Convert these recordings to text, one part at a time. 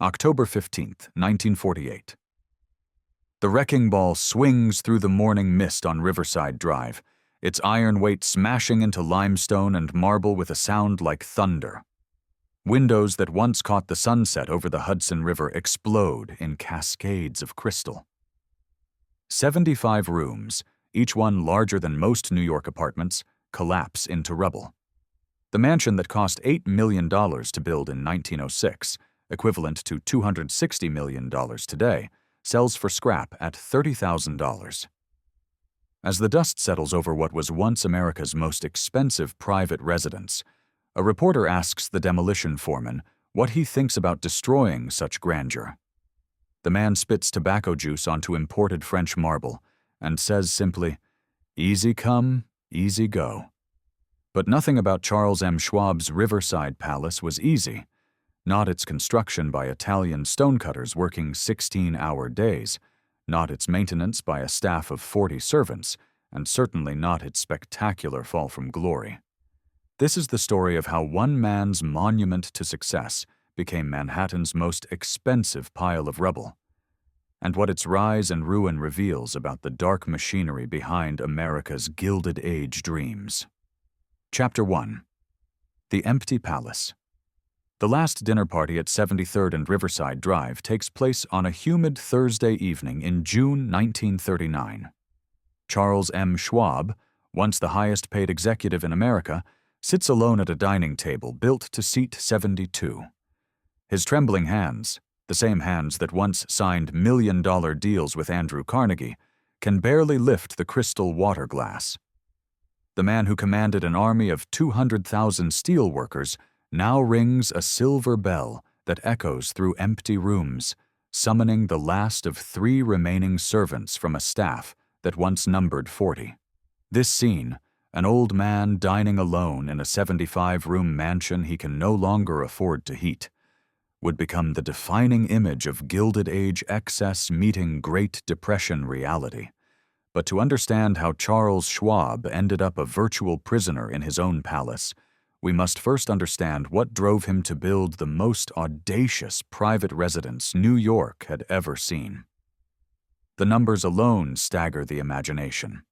October 15th, 1948. The wrecking ball swings through the morning mist on Riverside Drive, its iron weight smashing into limestone and marble with a sound like thunder. Windows that once caught the sunset over the Hudson River explode in cascades of crystal. 75 rooms, each one larger than most New York apartments, collapse into rubble. The mansion that cost $8 million to build in 1906, equivalent to $260 million today, sells for scrap at $30,000. As the dust settles over what was once America's most expensive private residence, a reporter asks the demolition foreman what he thinks about destroying such grandeur. The man spits tobacco juice onto imported French marble and says simply, "Easy come, easy go." But nothing about Charles M. Schwab's Riverside Palace was easy. Not its construction by Italian stonecutters working 16-hour days, not its maintenance by a staff of 40 servants, and certainly not its spectacular fall from glory. This is the story of how one man's monument to success became Manhattan's most expensive pile of rubble, and what its rise and ruin reveals about the dark machinery behind America's Gilded Age dreams. Chapter 1. The Empty Palace. The last dinner party at 73rd and Riverside Drive takes place on a humid Thursday evening in June 1939. Charles M. Schwab, once the highest-paid executive in America, sits alone at a dining table built to seat 72. His trembling hands, the same hands that once signed million-dollar deals with Andrew Carnegie, can barely lift the crystal water glass. The man who commanded an army of 200,000 steelworkers now rings a silver bell that echoes through empty rooms, summoning the last of 3 remaining servants from a staff that once numbered 40. This scene, an old man dining alone in a 75-room mansion he can no longer afford to heat, would become the defining image of Gilded Age excess meeting Great Depression reality. But to understand how Charles Schwab ended up a virtual prisoner in his own palace, we must first understand what drove him to build the most audacious private residence New York had ever seen. The numbers alone stagger the imagination.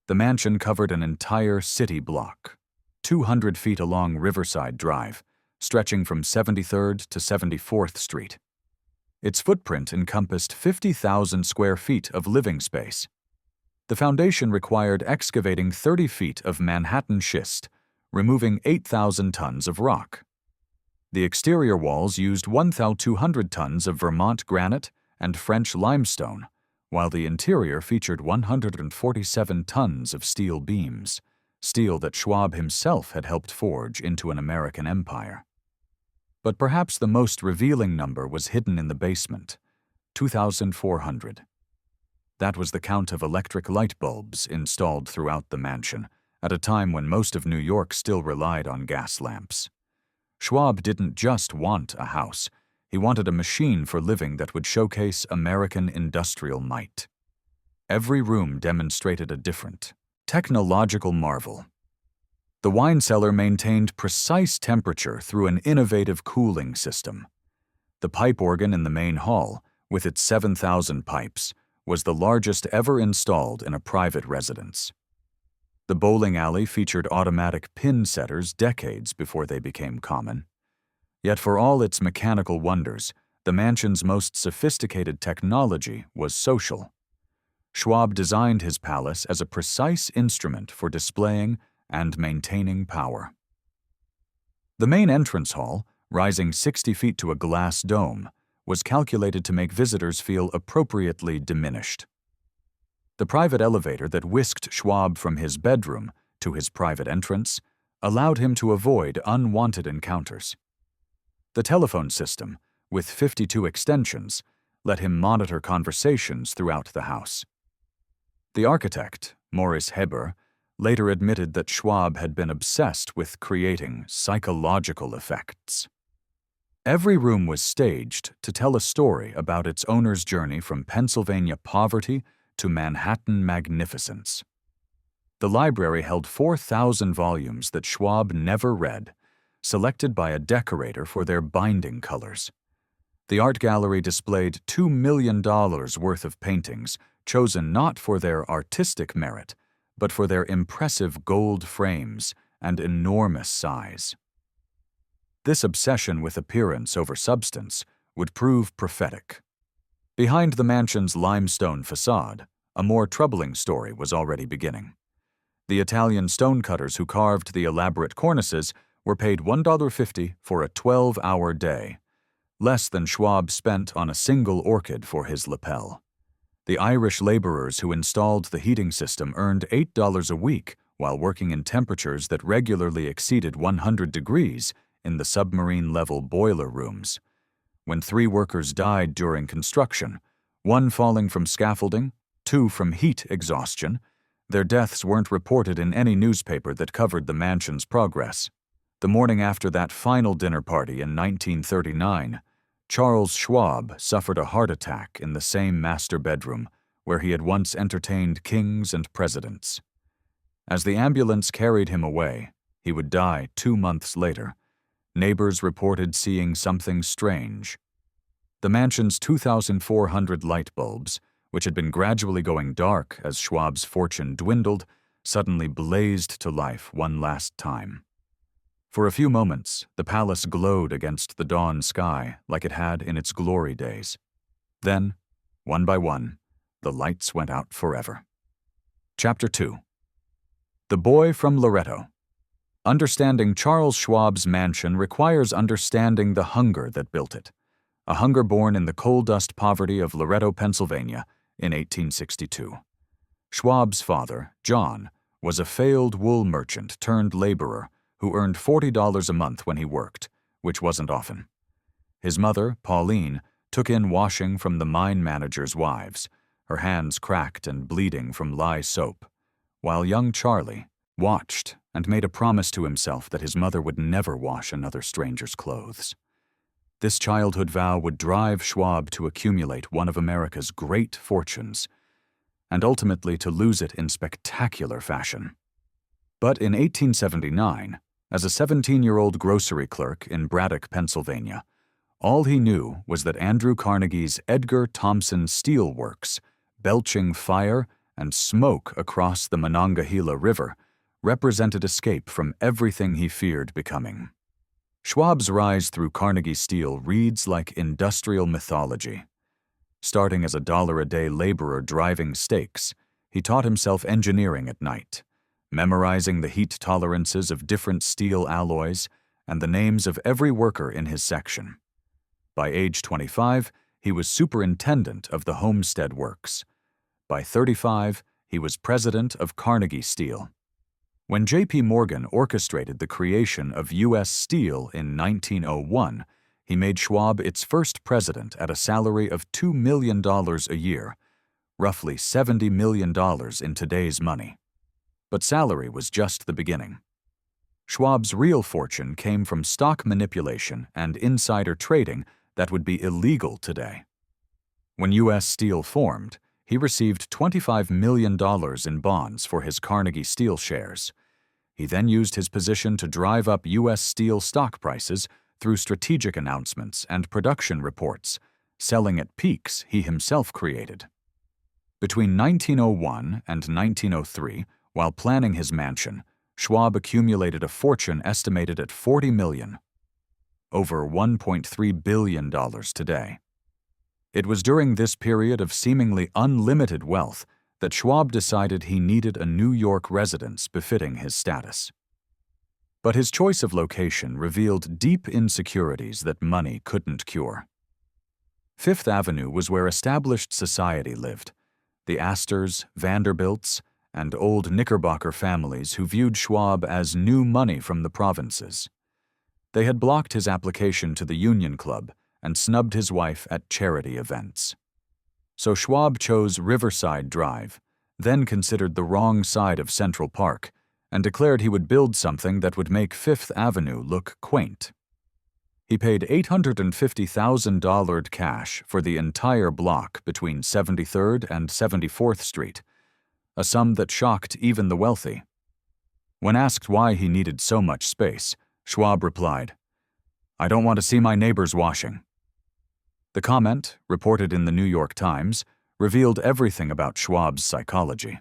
The mansion covered an entire city block, 200 feet along Riverside Drive, stretching from 73rd to 74th Street. Its footprint encompassed 50,000 square feet of living space. The foundation required excavating 30 feet of Manhattan schist, removing 8,000 tons of rock. The exterior walls used 1,200 tons of Vermont granite and French limestone, while the interior featured 147 tons of steel beams, steel that Schwab himself had helped forge into an American empire. But perhaps the most revealing number was hidden in the basement, 2,400. That was the count of electric light bulbs installed throughout the mansion, at a time when most of New York still relied on gas lamps. Schwab didn't just want a house. He wanted a machine for living that would showcase American industrial might. Every room demonstrated a different, technological marvel. The wine cellar maintained precise temperature through an innovative cooling system. The pipe organ in the main hall, with its 7,000 pipes, was the largest ever installed in a private residence. The bowling alley featured automatic pin setters decades before they became common. Yet for all its mechanical wonders, the mansion's most sophisticated technology was social. Schwab designed his palace as a precise instrument for displaying and maintaining power. The main entrance hall, rising 60 feet to a glass dome, was calculated to make visitors feel appropriately diminished. The private elevator that whisked Schwab from his bedroom to his private entrance allowed him to avoid unwanted encounters. The telephone system, with 52 extensions, let him monitor conversations throughout the house. The architect, Maurice Heber, later admitted that Schwab had been obsessed with creating psychological effects. Every room was staged to tell a story about its owner's journey from Pennsylvania poverty to Manhattan magnificence. The library held 4,000 volumes that Schwab never read, selected by a decorator for their binding colors. The art gallery displayed $2 million worth of paintings, chosen not for their artistic merit, but for their impressive gold frames and enormous size. This obsession with appearance over substance would prove prophetic. Behind the mansion's limestone facade, a more troubling story was already beginning. The Italian stonecutters who carved the elaborate cornices were paid $1.50 for a 12-hour day, less than Schwab spent on a single orchid for his lapel. The Irish laborers who installed the heating system earned $8 a week while working in temperatures that regularly exceeded 100 degrees in the submarine-level boiler rooms. When 3 workers died during construction, 1 falling from scaffolding, 2 from heat exhaustion, their deaths weren't reported in any newspaper that covered the mansion's progress. The morning after that final dinner party in 1939, Charles Schwab suffered a heart attack in the same master bedroom where he had once entertained kings and presidents. As the ambulance carried him away, he would die 2 months later. Neighbors reported seeing something strange. The mansion's 2,400 light bulbs, which had been gradually going dark as Schwab's fortune dwindled, suddenly blazed to life one last time. For a few moments, the palace glowed against the dawn sky like it had in its glory days. Then, one by one, the lights went out forever. Chapter 2. The Boy from Loretto. Understanding Charles Schwab's mansion requires understanding the hunger that built it, a hunger born in the coal-dust poverty of Loretto, Pennsylvania, in 1862. Schwab's father, John, was a failed wool merchant turned laborer who earned $40 a month when he worked, which wasn't often. His mother, Pauline, took in washing from the mine manager's wives, her hands cracked and bleeding from lye soap, while young Charlie watched and made a promise to himself that his mother would never wash another stranger's clothes. This childhood vow would drive Schwab to accumulate one of America's great fortunes, and ultimately to lose it in spectacular fashion. But in 1879, as a 17-year-old grocery clerk in Braddock, Pennsylvania, all he knew was that Andrew Carnegie's Edgar Thomson Steel Works, belching fire and smoke across the Monongahela River, represented escape from everything he feared becoming. Schwab's rise through Carnegie Steel reads like industrial mythology. Starting as a $1-a-day laborer driving stakes, he taught himself engineering at night, memorizing the heat tolerances of different steel alloys and the names of every worker in his section. By age 25, he was superintendent of the Homestead Works. By 35, he was president of Carnegie Steel. When J.P. Morgan orchestrated the creation of U.S. Steel in 1901, he made Schwab its first president at a salary of $2 million a year, roughly $70 million in today's money. But salary was just the beginning. Schwab's real fortune came from stock manipulation and insider trading that would be illegal today. When U.S. Steel formed, he received $25 million in bonds for his Carnegie Steel shares. He then used his position to drive up U.S. Steel stock prices through strategic announcements and production reports, selling at peaks he himself created. Between 1901 and 1903, while planning his mansion, Schwab accumulated a fortune estimated at $40 million, over $1.3 billion today. It was during this period of seemingly unlimited wealth that Schwab decided he needed a New York residence befitting his status. But his choice of location revealed deep insecurities that money couldn't cure. Fifth Avenue was where established society lived, the Astors, Vanderbilts, and old Knickerbocker families who viewed Schwab as new money from the provinces. They had blocked his application to the Union Club and snubbed his wife at charity events. So Schwab chose Riverside Drive, then considered the wrong side of Central Park, and declared he would build something that would make Fifth Avenue look quaint. He paid $850,000 cash for the entire block between 73rd and 74th Street, a sum that shocked even the wealthy. When asked why he needed so much space, Schwab replied, "I don't want to see my neighbors washing." The comment, reported in the New York Times, revealed everything about Schwab's psychology.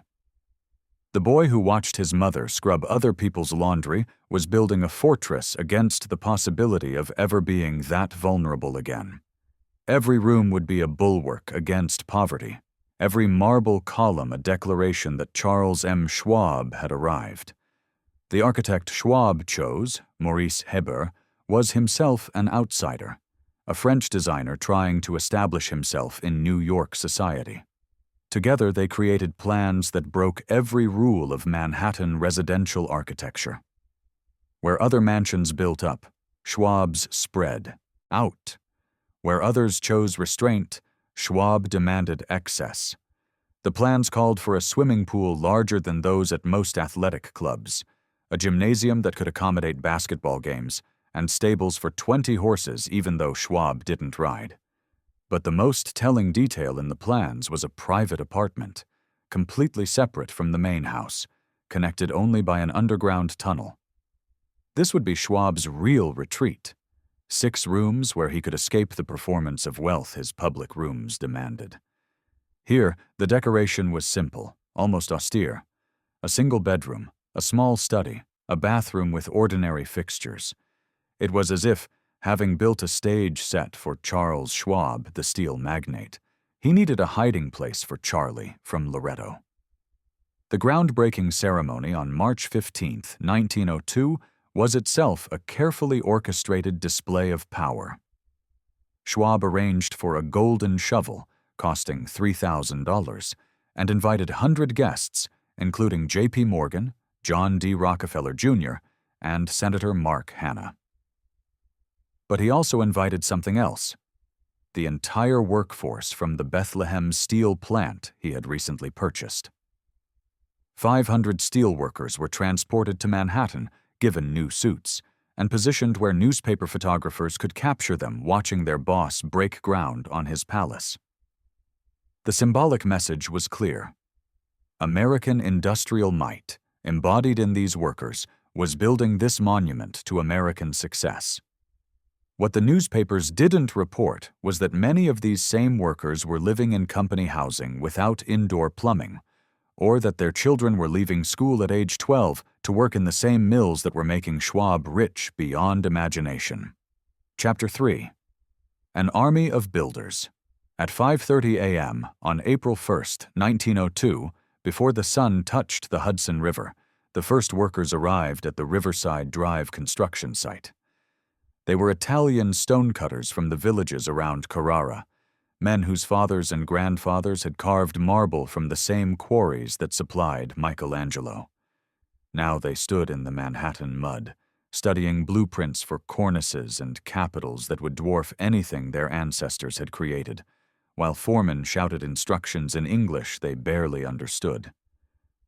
The boy who watched his mother scrub other people's laundry was building a fortress against the possibility of ever being that vulnerable again. Every room would be a bulwark against poverty, every marble column a declaration that Charles M. Schwab had arrived. The architect Schwab chose, Maurice Hebert, was himself an outsider, a French designer trying to establish himself in New York society. Together they created plans that broke every rule of Manhattan residential architecture. Where other mansions built up, Schwab's spread out. Where others chose restraint, Schwab demanded excess. The plans called for a swimming pool larger than those at most athletic clubs, a gymnasium that could accommodate basketball games, and stables for 20 horses even though Schwab didn't ride. But the most telling detail in the plans was a private apartment, completely separate from the main house, connected only by an underground tunnel. This would be Schwab's real retreat, 6 rooms where he could escape the performance of wealth his public rooms demanded. Here, the decoration was simple, almost austere. A single bedroom, a small study, a bathroom with ordinary fixtures. It was as if, having built a stage set for Charles Schwab, the steel magnate, he needed a hiding place for Charlie from Loretto. The groundbreaking ceremony on March 15, 1902, was itself a carefully orchestrated display of power. Schwab arranged for a golden shovel, costing $3,000, and invited 100 guests, including J.P. Morgan, John D. Rockefeller, Jr., and Senator Mark Hanna. But he also invited something else: the entire workforce from the Bethlehem steel plant he had recently purchased. 500 steelworkers were transported to Manhattan, given new suits, and positioned where newspaper photographers could capture them watching their boss break ground on his palace. The symbolic message was clear. American industrial might, embodied in these workers, was building this monument to American success. What the newspapers didn't report was that many of these same workers were living in company housing without indoor plumbing, or that their children were leaving school at age 12 to work in the same mills that were making Schwab rich beyond imagination. Chapter 3. An Army of Builders. At 5:30 a.m. on April 1, 1902, before the sun touched the Hudson River, the first workers arrived at the Riverside Drive construction site. They were Italian stonecutters from the villages around Carrara, men whose fathers and grandfathers had carved marble from the same quarries that supplied Michelangelo. Now they stood in the Manhattan mud, studying blueprints for cornices and capitals that would dwarf anything their ancestors had created, while foremen shouted instructions in English they barely understood.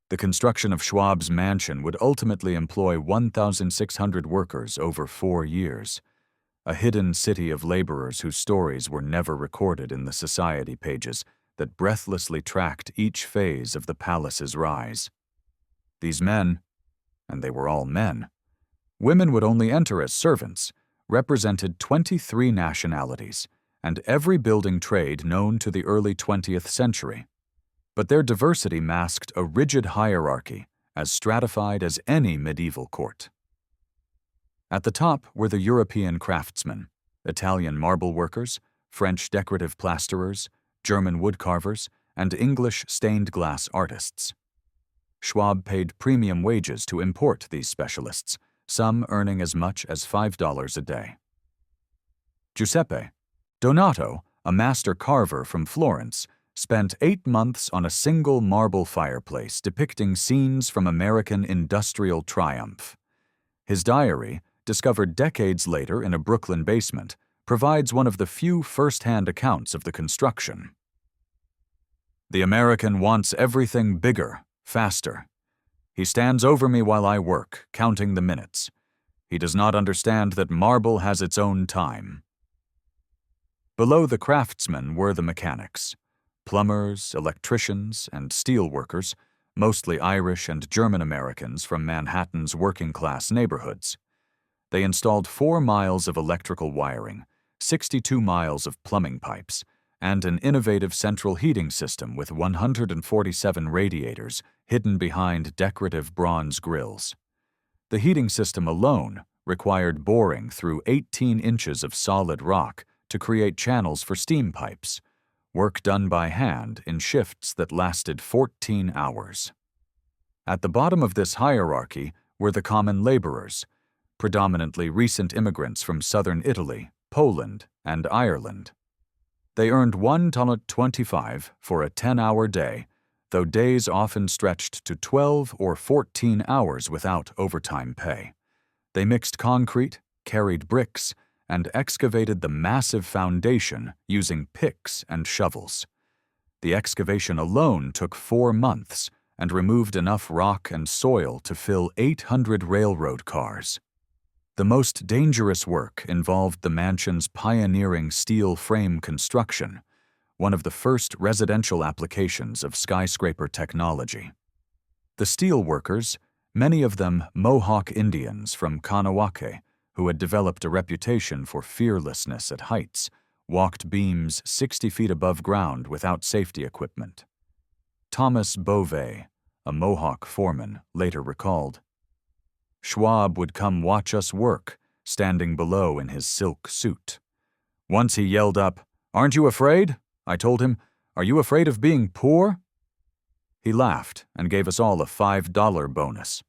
The construction of Schwab's mansion would ultimately employ 1,600 workers over 4 years, a hidden city of laborers whose stories were never recorded in the society pages that breathlessly tracked each phase of the palace's rise. These men, and they were all men, women would only enter as servants, represented 23 nationalities and every building trade known to the early 20th century. But their diversity masked a rigid hierarchy as stratified as any medieval court. At the top were the European craftsmen, Italian marble workers, French decorative plasterers, German woodcarvers, and English stained glass artists. Schwab paid premium wages to import these specialists, some earning as much as $5 a day. Giuseppe Donato, a master carver from Florence, spent 8 months on a single marble fireplace depicting scenes from American industrial triumph. His diary, discovered decades later in a Brooklyn basement, provides one of the few first-hand accounts of the construction. The American wants everything bigger, faster. He stands over me while I work, counting the minutes. He does not understand that marble has its own time. Below the craftsmen were the mechanics, plumbers, electricians, and steel workers, mostly Irish and German Americans from Manhattan's working-class neighborhoods. They installed 4 miles of electrical wiring, 62 miles of plumbing pipes, and an innovative central heating system with 147 radiators hidden behind decorative bronze grills. The heating system alone required boring through 18 inches of solid rock to create channels for steam pipes, work done by hand in shifts that lasted 14 hours. At the bottom of this hierarchy were the common laborers, predominantly recent immigrants from southern Italy, Poland, and Ireland. They earned $1.25 for a 10-hour day, though days often stretched to 12 or 14 hours without overtime pay. They mixed concrete, carried bricks, and excavated the massive foundation using picks and shovels. The excavation alone took 4 months and removed enough rock and soil to fill 800 railroad cars. The most dangerous work involved the mansion's pioneering steel frame construction, one of the first residential applications of skyscraper technology. The steel workers, many of them Mohawk Indians from Kanawake, who had developed a reputation for fearlessness at heights, walked beams 60 feet above ground without safety equipment. Thomas Beauvais, a Mohawk foreman, later recalled, "Schwab would come watch us work, standing below in his silk suit. Once he yelled up, 'Aren't you afraid?' I told him, 'Are you afraid of being poor?' He laughed and gave us all a $5 bonus."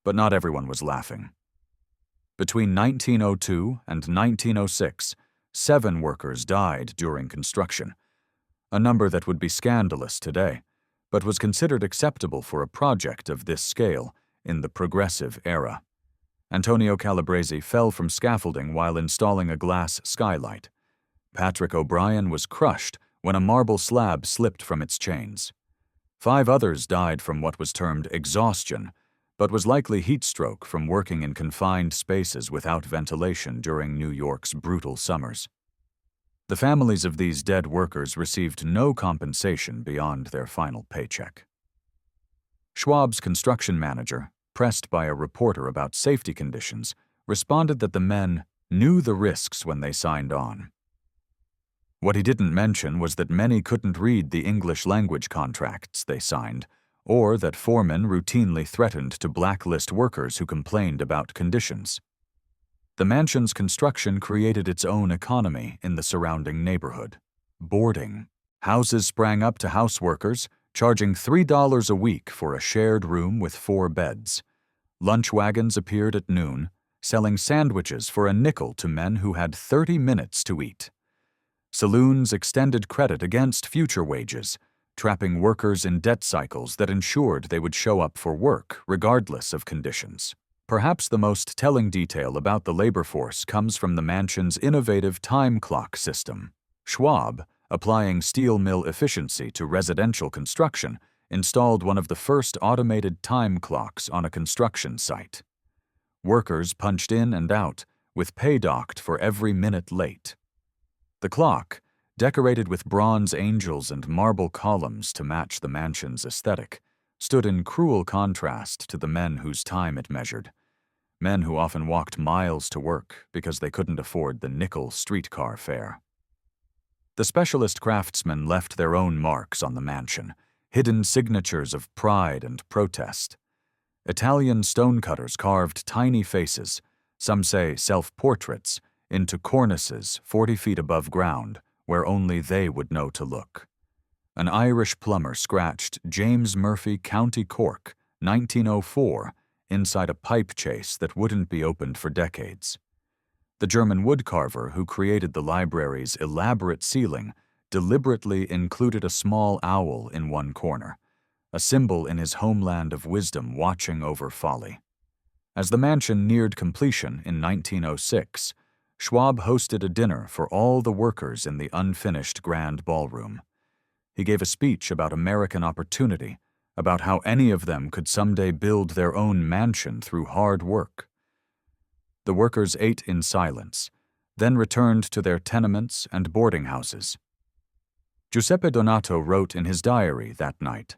But not everyone was laughing. Between 1902 and 1906, 7 workers died during construction, a number that would be scandalous today, but was considered acceptable for a project of this scale in the progressive era. Antonio Calabrese fell from scaffolding while installing a glass skylight. Patrick O'Brien was crushed when a marble slab slipped from its chains. 5 others died from what was termed exhaustion, but was likely heat stroke from working in confined spaces without ventilation during New York's brutal summers. The families of these dead workers received no compensation beyond their final paycheck. Schwab's construction manager, pressed by a reporter about safety conditions, responded that the men knew the risks when they signed on. What he didn't mention was that many couldn't read the English language contracts they signed, or that foremen routinely threatened to blacklist workers who complained about conditions. The mansion's construction created its own economy in the surrounding neighborhood. Boarding. Houses sprang up to house workers, charging $3 a week for a shared room with 4 beds. Lunch wagons appeared at noon, selling sandwiches for a nickel to men who had 30 minutes to eat. Saloons extended credit against future wages, trapping workers in debt cycles that ensured they would show up for work regardless of conditions. Perhaps the most telling detail about the labor force comes from the mansion's innovative time clock system. Schwab, applying steel mill efficiency to residential construction, installed one of the first automated time clocks on a construction site. Workers punched in and out, with pay docked for every minute late. The clock, decorated with bronze angels and marble columns to match the mansion's aesthetic, stood in cruel contrast to the men whose time it measured, men who often walked miles to work because they couldn't afford the nickel streetcar fare. The specialist craftsmen left their own marks on the mansion, hidden signatures of pride and protest. Italian stonecutters carved tiny faces, some say self-portraits, into cornices 40 feet above ground, where only they would know to look. An Irish plumber scratched James Murphy, County Cork, 1904, inside a pipe chase that wouldn't be opened for decades. The German woodcarver who created the library's elaborate ceiling deliberately included a small owl in one corner, a symbol in his homeland of wisdom watching over folly. As the mansion neared completion in 1906, Schwab hosted a dinner for all the workers in the unfinished grand ballroom. He gave a speech about American opportunity, about how any of them could someday build their own mansion through hard work. The workers ate in silence, then returned to their tenements and boarding houses. Giuseppe Donato wrote in his diary that night,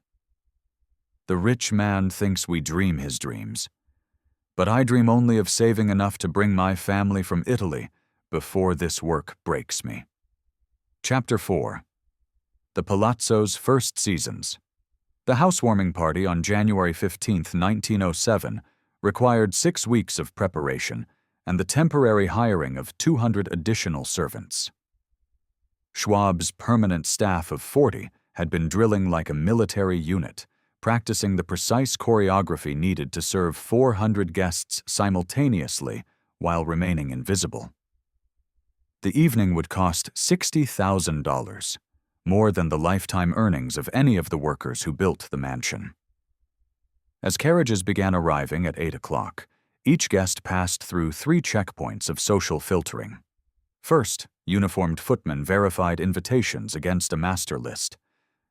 "The rich man thinks we dream his dreams. But I dream only of saving enough to bring my family from Italy, before this work breaks me. Chapter 4. The Palazzo's First Seasons. The housewarming party on January 15, 1907, required 6 weeks of preparation and the temporary hiring of 200 additional servants. Schwab's permanent staff of 40 had been drilling like a military unit, practicing the precise choreography needed to serve 400 guests simultaneously while remaining invisible. The evening would cost $60,000, more than the lifetime earnings of any of the workers who built the mansion. As carriages began arriving at 8 o'clock, each guest passed through 3 checkpoints of social filtering. First, uniformed footmen verified invitations against a master list.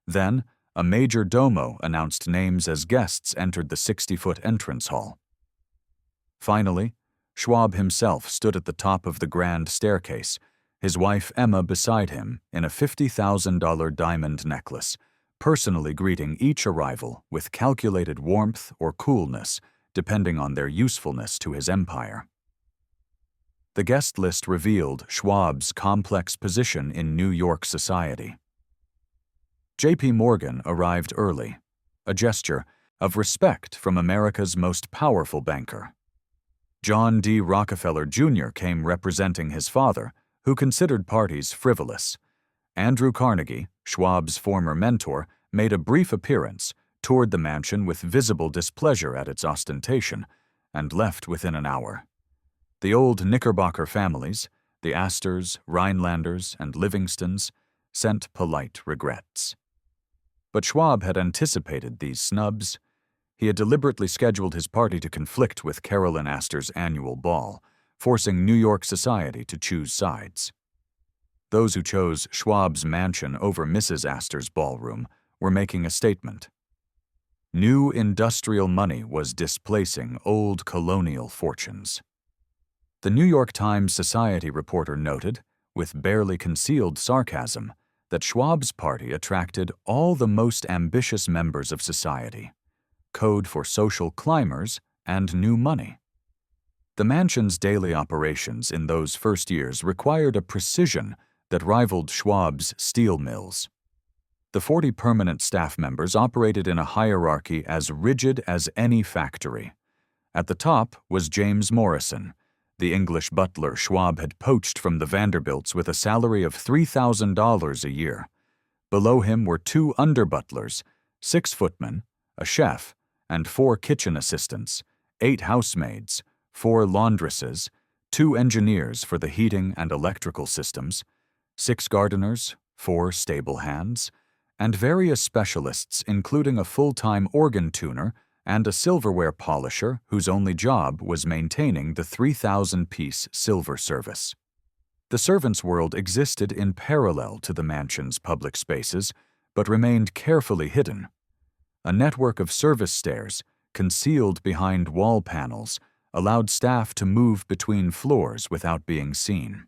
Then, a major domo announced names as guests entered the 60-foot entrance hall. Finally, Schwab himself stood at the top of the grand staircase, his wife Emma beside him in a $50,000 diamond necklace, personally greeting each arrival with calculated warmth or coolness, depending on their usefulness to his empire. The guest list revealed Schwab's complex position in New York society. J.P. Morgan arrived early, a gesture of respect from America's most powerful banker. John D. Rockefeller Jr. came representing his father, who considered parties frivolous. Andrew Carnegie, Schwab's former mentor, made a brief appearance, toured the mansion with visible displeasure at its ostentation, and left within an hour. The old Knickerbocker families, the Astors, Rhinelanders, and Livingstons, sent polite regrets. But Schwab had anticipated these snubs. He had deliberately scheduled his party to conflict with Carolyn Astor's annual ball, forcing New York society to choose sides. Those who chose Schwab's mansion over Mrs. Astor's ballroom were making a statement. New industrial money was displacing old colonial fortunes. The New York Times society reporter noted, with barely concealed sarcasm, that Schwab's party attracted all the most ambitious members of society, code for social climbers, and new money. The mansion's daily operations in those first years required a precision that rivaled Schwab's steel mills. The 40 permanent staff members operated in a hierarchy as rigid as any factory. At the top was James Morrison, the English butler Schwab had poached from the Vanderbilts with a salary of $3,000 a year. Below him were 2 under-butlers, 6 footmen, a chef, and 4 kitchen assistants, 8 housemaids, 4 laundresses, 2 engineers for the heating and electrical systems, 6 gardeners, 4 stable hands, and various specialists including a full-time organ tuner and a silverware polisher whose only job was maintaining the 3,000-piece silver service. The servants' world existed in parallel to the mansion's public spaces, but remained carefully hidden. A network of service stairs, concealed behind wall panels, allowed staff to move between floors without being seen.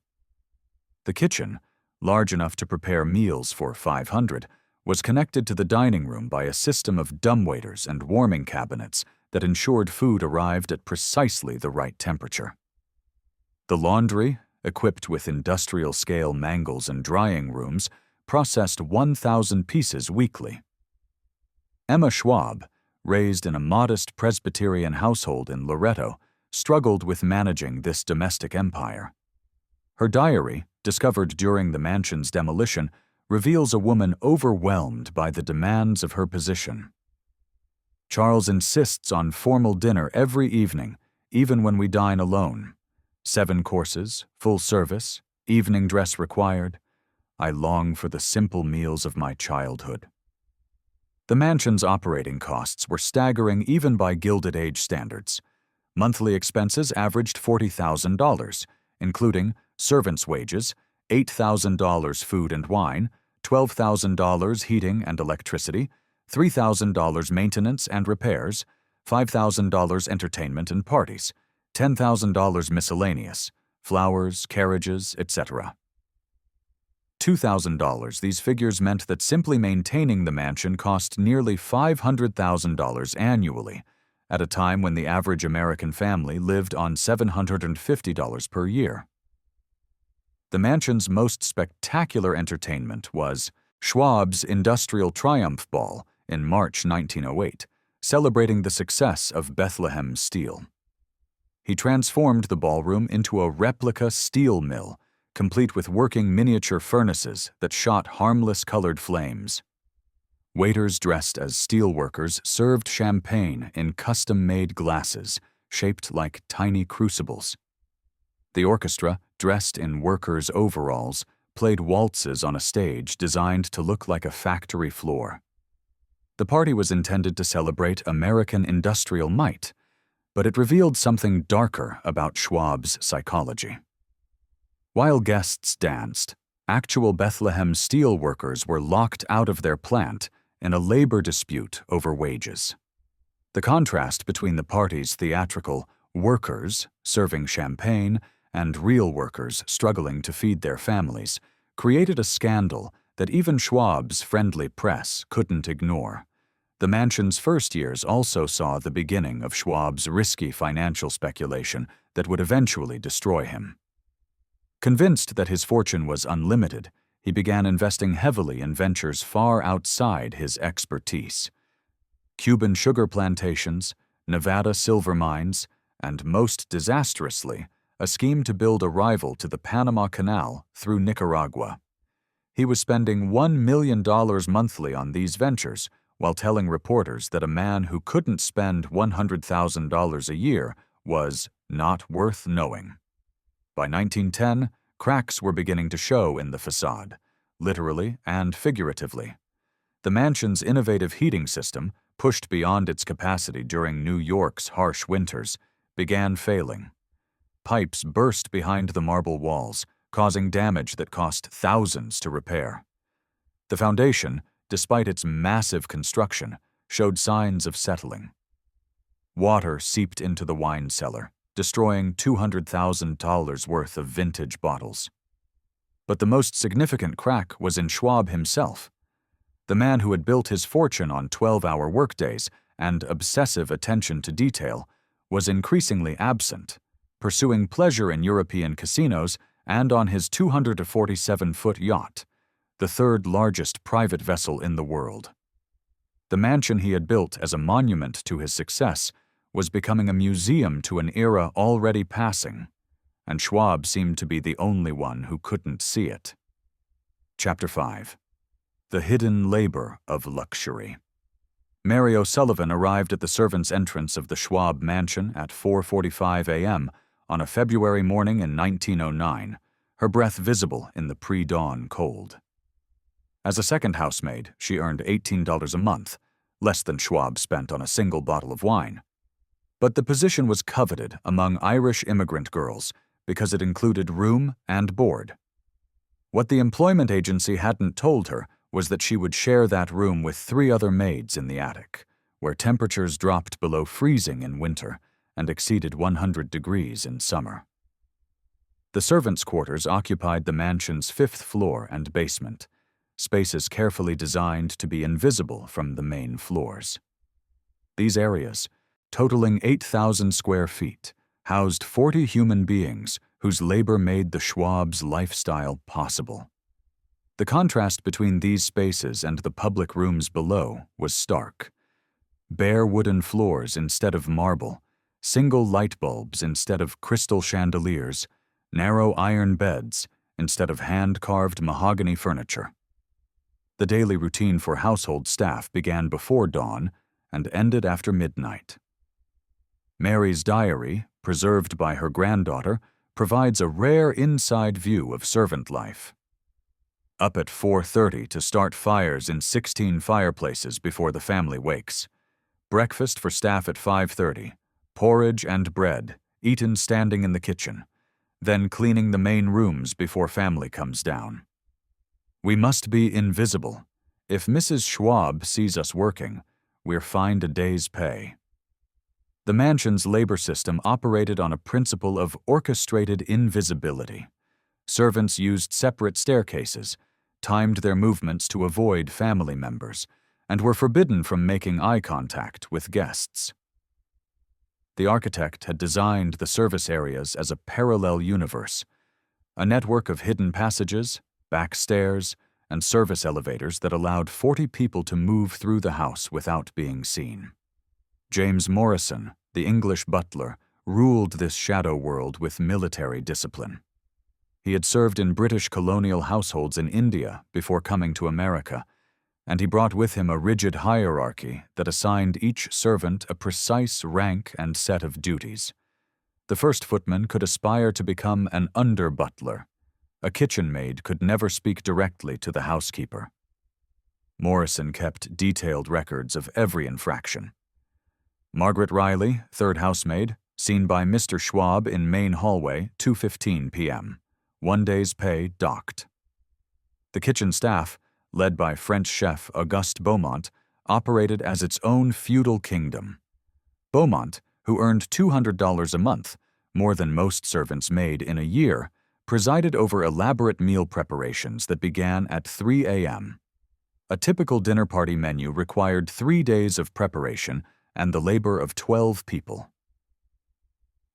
The kitchen, large enough to prepare meals for 500, was connected to the dining room by a system of dumbwaiters and warming cabinets that ensured food arrived at precisely the right temperature. The laundry, equipped with industrial-scale mangles and drying rooms, processed 1,000 pieces weekly. Emma Schwab, raised in a modest Presbyterian household in Loretto, struggled with managing this domestic empire. Her diary, discovered during the mansion's demolition, reveals a woman overwhelmed by the demands of her position. Charles insists on formal dinner every evening, even when we dine alone. 7 courses, full service, evening dress required. I long for the simple meals of my childhood. The mansion's operating costs were staggering even by Gilded Age standards. Monthly expenses averaged $40,000, including servants' wages, $8,000 food and wine, $12,000 heating and electricity, $3,000 maintenance and repairs, $5,000 entertainment and parties, $10,000 miscellaneous, flowers, carriages, etc. $2,000. These figures meant that simply maintaining the mansion cost nearly $500,000 annually, at a time when the average American family lived on $750 per year. The mansion's most spectacular entertainment was Schwab's Industrial Triumph Ball in March 1908, celebrating the success of Bethlehem Steel. He transformed the ballroom into a replica steel mill, complete with working miniature furnaces that shot harmless colored flames. Waiters dressed as steelworkers served champagne in custom-made glasses, shaped like tiny crucibles. The orchestra, dressed in workers' overalls, played waltzes on a stage designed to look like a factory floor. The party was intended to celebrate American industrial might, but it revealed something darker about Schwab's psychology. While guests danced, actual Bethlehem steel workers were locked out of their plant in a labor dispute over wages. The contrast between the party's theatrical workers serving champagne and real workers struggling to feed their families created a scandal that even Schwab's friendly press couldn't ignore. The mansion's first years also saw the beginning of Schwab's risky financial speculation that would eventually destroy him. Convinced that his fortune was unlimited, he began investing heavily in ventures far outside his expertise. Cuban sugar plantations, Nevada silver mines, and most disastrously, a scheme to build a rival to the Panama Canal through Nicaragua. He was spending $1 million monthly on these ventures, while telling reporters that a man who couldn't spend $100,000 a year was not worth knowing. By 1910, cracks were beginning to show in the facade, literally and figuratively. The mansion's innovative heating system, pushed beyond its capacity during New York's harsh winters, began failing. Pipes burst behind the marble walls, causing damage that cost thousands to repair. The foundation, despite its massive construction, showed signs of settling. Water seeped into the wine cellar, destroying $200,000 worth of vintage bottles. But the most significant crack was in Schwab himself. The man who had built his fortune on 12-hour workdays and obsessive attention to detail was increasingly absent, pursuing pleasure in European casinos and on his 247-foot yacht, the third largest private vessel in the world. The mansion he had built as a monument to his success was becoming a museum to an era already passing, and Schwab seemed to be the only one who couldn't see it. Chapter 5. The Hidden Labor of Luxury. Mary O'Sullivan arrived at the servants' entrance of the Schwab Mansion at 4:45 a.m. on a February morning in 1909, her breath visible in the pre-dawn cold. As a second housemaid, she earned $18 a month, less than Schwab spent on a single bottle of wine. But the position was coveted among Irish immigrant girls because it included room and board. What the employment agency hadn't told her was that she would share that room with 3 other maids in the attic, where temperatures dropped below freezing in winter and exceeded 100 degrees in summer. The servants' quarters occupied the mansion's 5th floor and basement, spaces carefully designed to be invisible from the main floors. These areas, totaling 8,000 square feet, housed 40 human beings whose labor made the Schwab's lifestyle possible. The contrast between these spaces and the public rooms below was stark. Bare wooden floors instead of marble, single light bulbs instead of crystal chandeliers, narrow iron beds instead of hand-carved mahogany furniture. The daily routine for household staff began before dawn and ended after midnight. Mary's diary, preserved by her granddaughter, provides a rare inside view of servant life. Up at 4:30 to start fires in 16 fireplaces before the family wakes. Breakfast for staff at 5:30. Porridge and bread, eaten standing in the kitchen. Then cleaning the main rooms before family comes down. We must be invisible. If Mrs. Schwab sees us working, we're fined a day's pay. The mansion's labor system operated on a principle of orchestrated invisibility. Servants used separate staircases, timed their movements to avoid family members, and were forbidden from making eye contact with guests. The architect had designed the service areas as a parallel universe, a network of hidden passages, back stairs, and service elevators that allowed 40 people to move through the house without being seen. James Morrison, the English butler, ruled this shadow world with military discipline. He had served in British colonial households in India before coming to America, and he brought with him a rigid hierarchy that assigned each servant a precise rank and set of duties. The first footman could aspire to become an under-butler. A kitchen maid could never speak directly to the housekeeper. Morrison kept detailed records of every infraction. Margaret Riley, third housemaid, seen by Mr. Schwab in main hallway, 2:15 p.m. 1 day's pay docked. The kitchen staff, led by French chef Auguste Beaumont, operated as its own feudal kingdom. Beaumont, who earned $200 a month, more than most servants made in a year, presided over elaborate meal preparations that began at 3 a.m. A typical dinner party menu required 3 days of preparation and the labor of 12 people.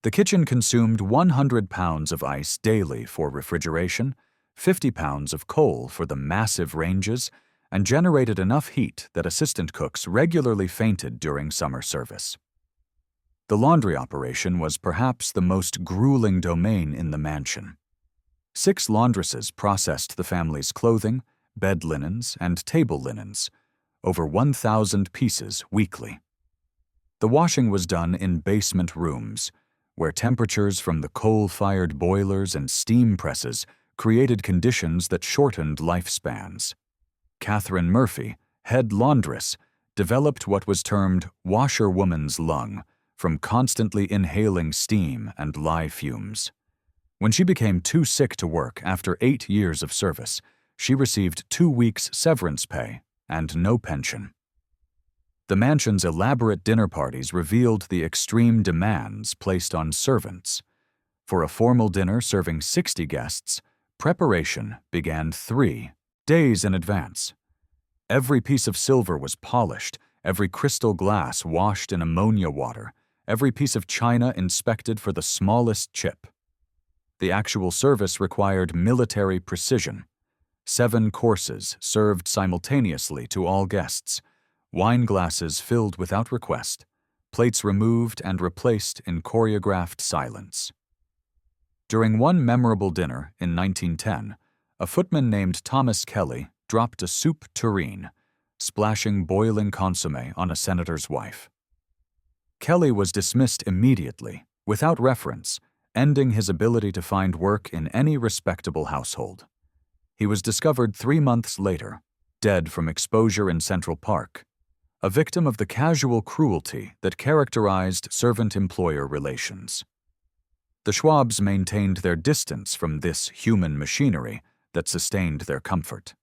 The kitchen consumed 100 pounds of ice daily for refrigeration, 50 pounds of coal for the massive ranges, and generated enough heat that assistant cooks regularly fainted during summer service. The laundry operation was perhaps the most grueling domain in the mansion. 6 laundresses processed the family's clothing, bed linens, and table linens, over 1,000 pieces weekly. The washing was done in basement rooms, where temperatures from the coal-fired boilers and steam presses created conditions that shortened lifespans. Catherine Murphy, head laundress, developed what was termed washerwoman's lung from constantly inhaling steam and lye fumes. When she became too sick to work after 8 years of service, she received 2 weeks' severance pay and no pension. The mansion's elaborate dinner parties revealed the extreme demands placed on servants. For a formal dinner serving 60 guests, preparation began 3 days in advance. Every piece of silver was polished, every crystal glass washed in ammonia water, every piece of china inspected for the smallest chip. The actual service required military precision. 7 courses served simultaneously to all guests, wine glasses filled without request, plates removed and replaced in choreographed silence. During one memorable dinner in 1910, a footman named Thomas Kelly dropped a soup tureen, splashing boiling consommé on a senator's wife. Kelly was dismissed immediately, without reference, ending his ability to find work in any respectable household. He was discovered 3 months later, dead from exposure in Central Park, a victim of the casual cruelty that characterized servant-employer relations. The Schwabs maintained their distance from this human machinery that sustained their comfort.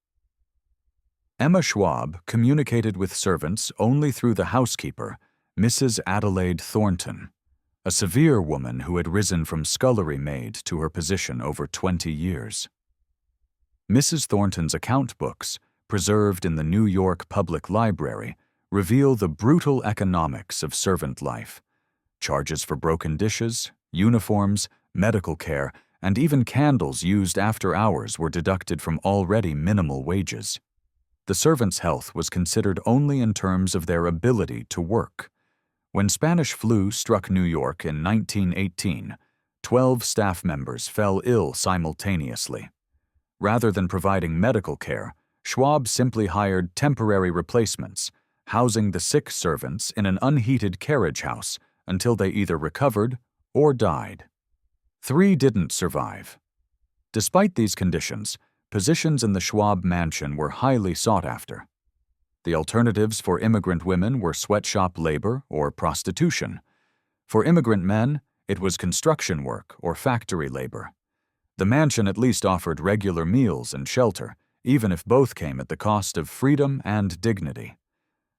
Emma Schwab communicated with servants only through the housekeeper, Mrs. Adelaide Thornton, a severe woman who had risen from scullery maid to her position over 20 years. Mrs. Thornton's account books, preserved in the New York Public Library, reveal the brutal economics of servant life. Charges for broken dishes, uniforms, medical care, and even candles used after hours were deducted from already minimal wages. The servants' health was considered only in terms of their ability to work. When Spanish flu struck New York in 1918, 12 staff members fell ill simultaneously. Rather than providing medical care, Schwab simply hired temporary replacements, housing the sick servants in an unheated carriage house until they either recovered or died. 3 didn't survive. Despite these conditions, positions in the Schwab Mansion were highly sought after. The alternatives for immigrant women were sweatshop labor or prostitution. For immigrant men, it was construction work or factory labor. The mansion at least offered regular meals and shelter, even if both came at the cost of freedom and dignity.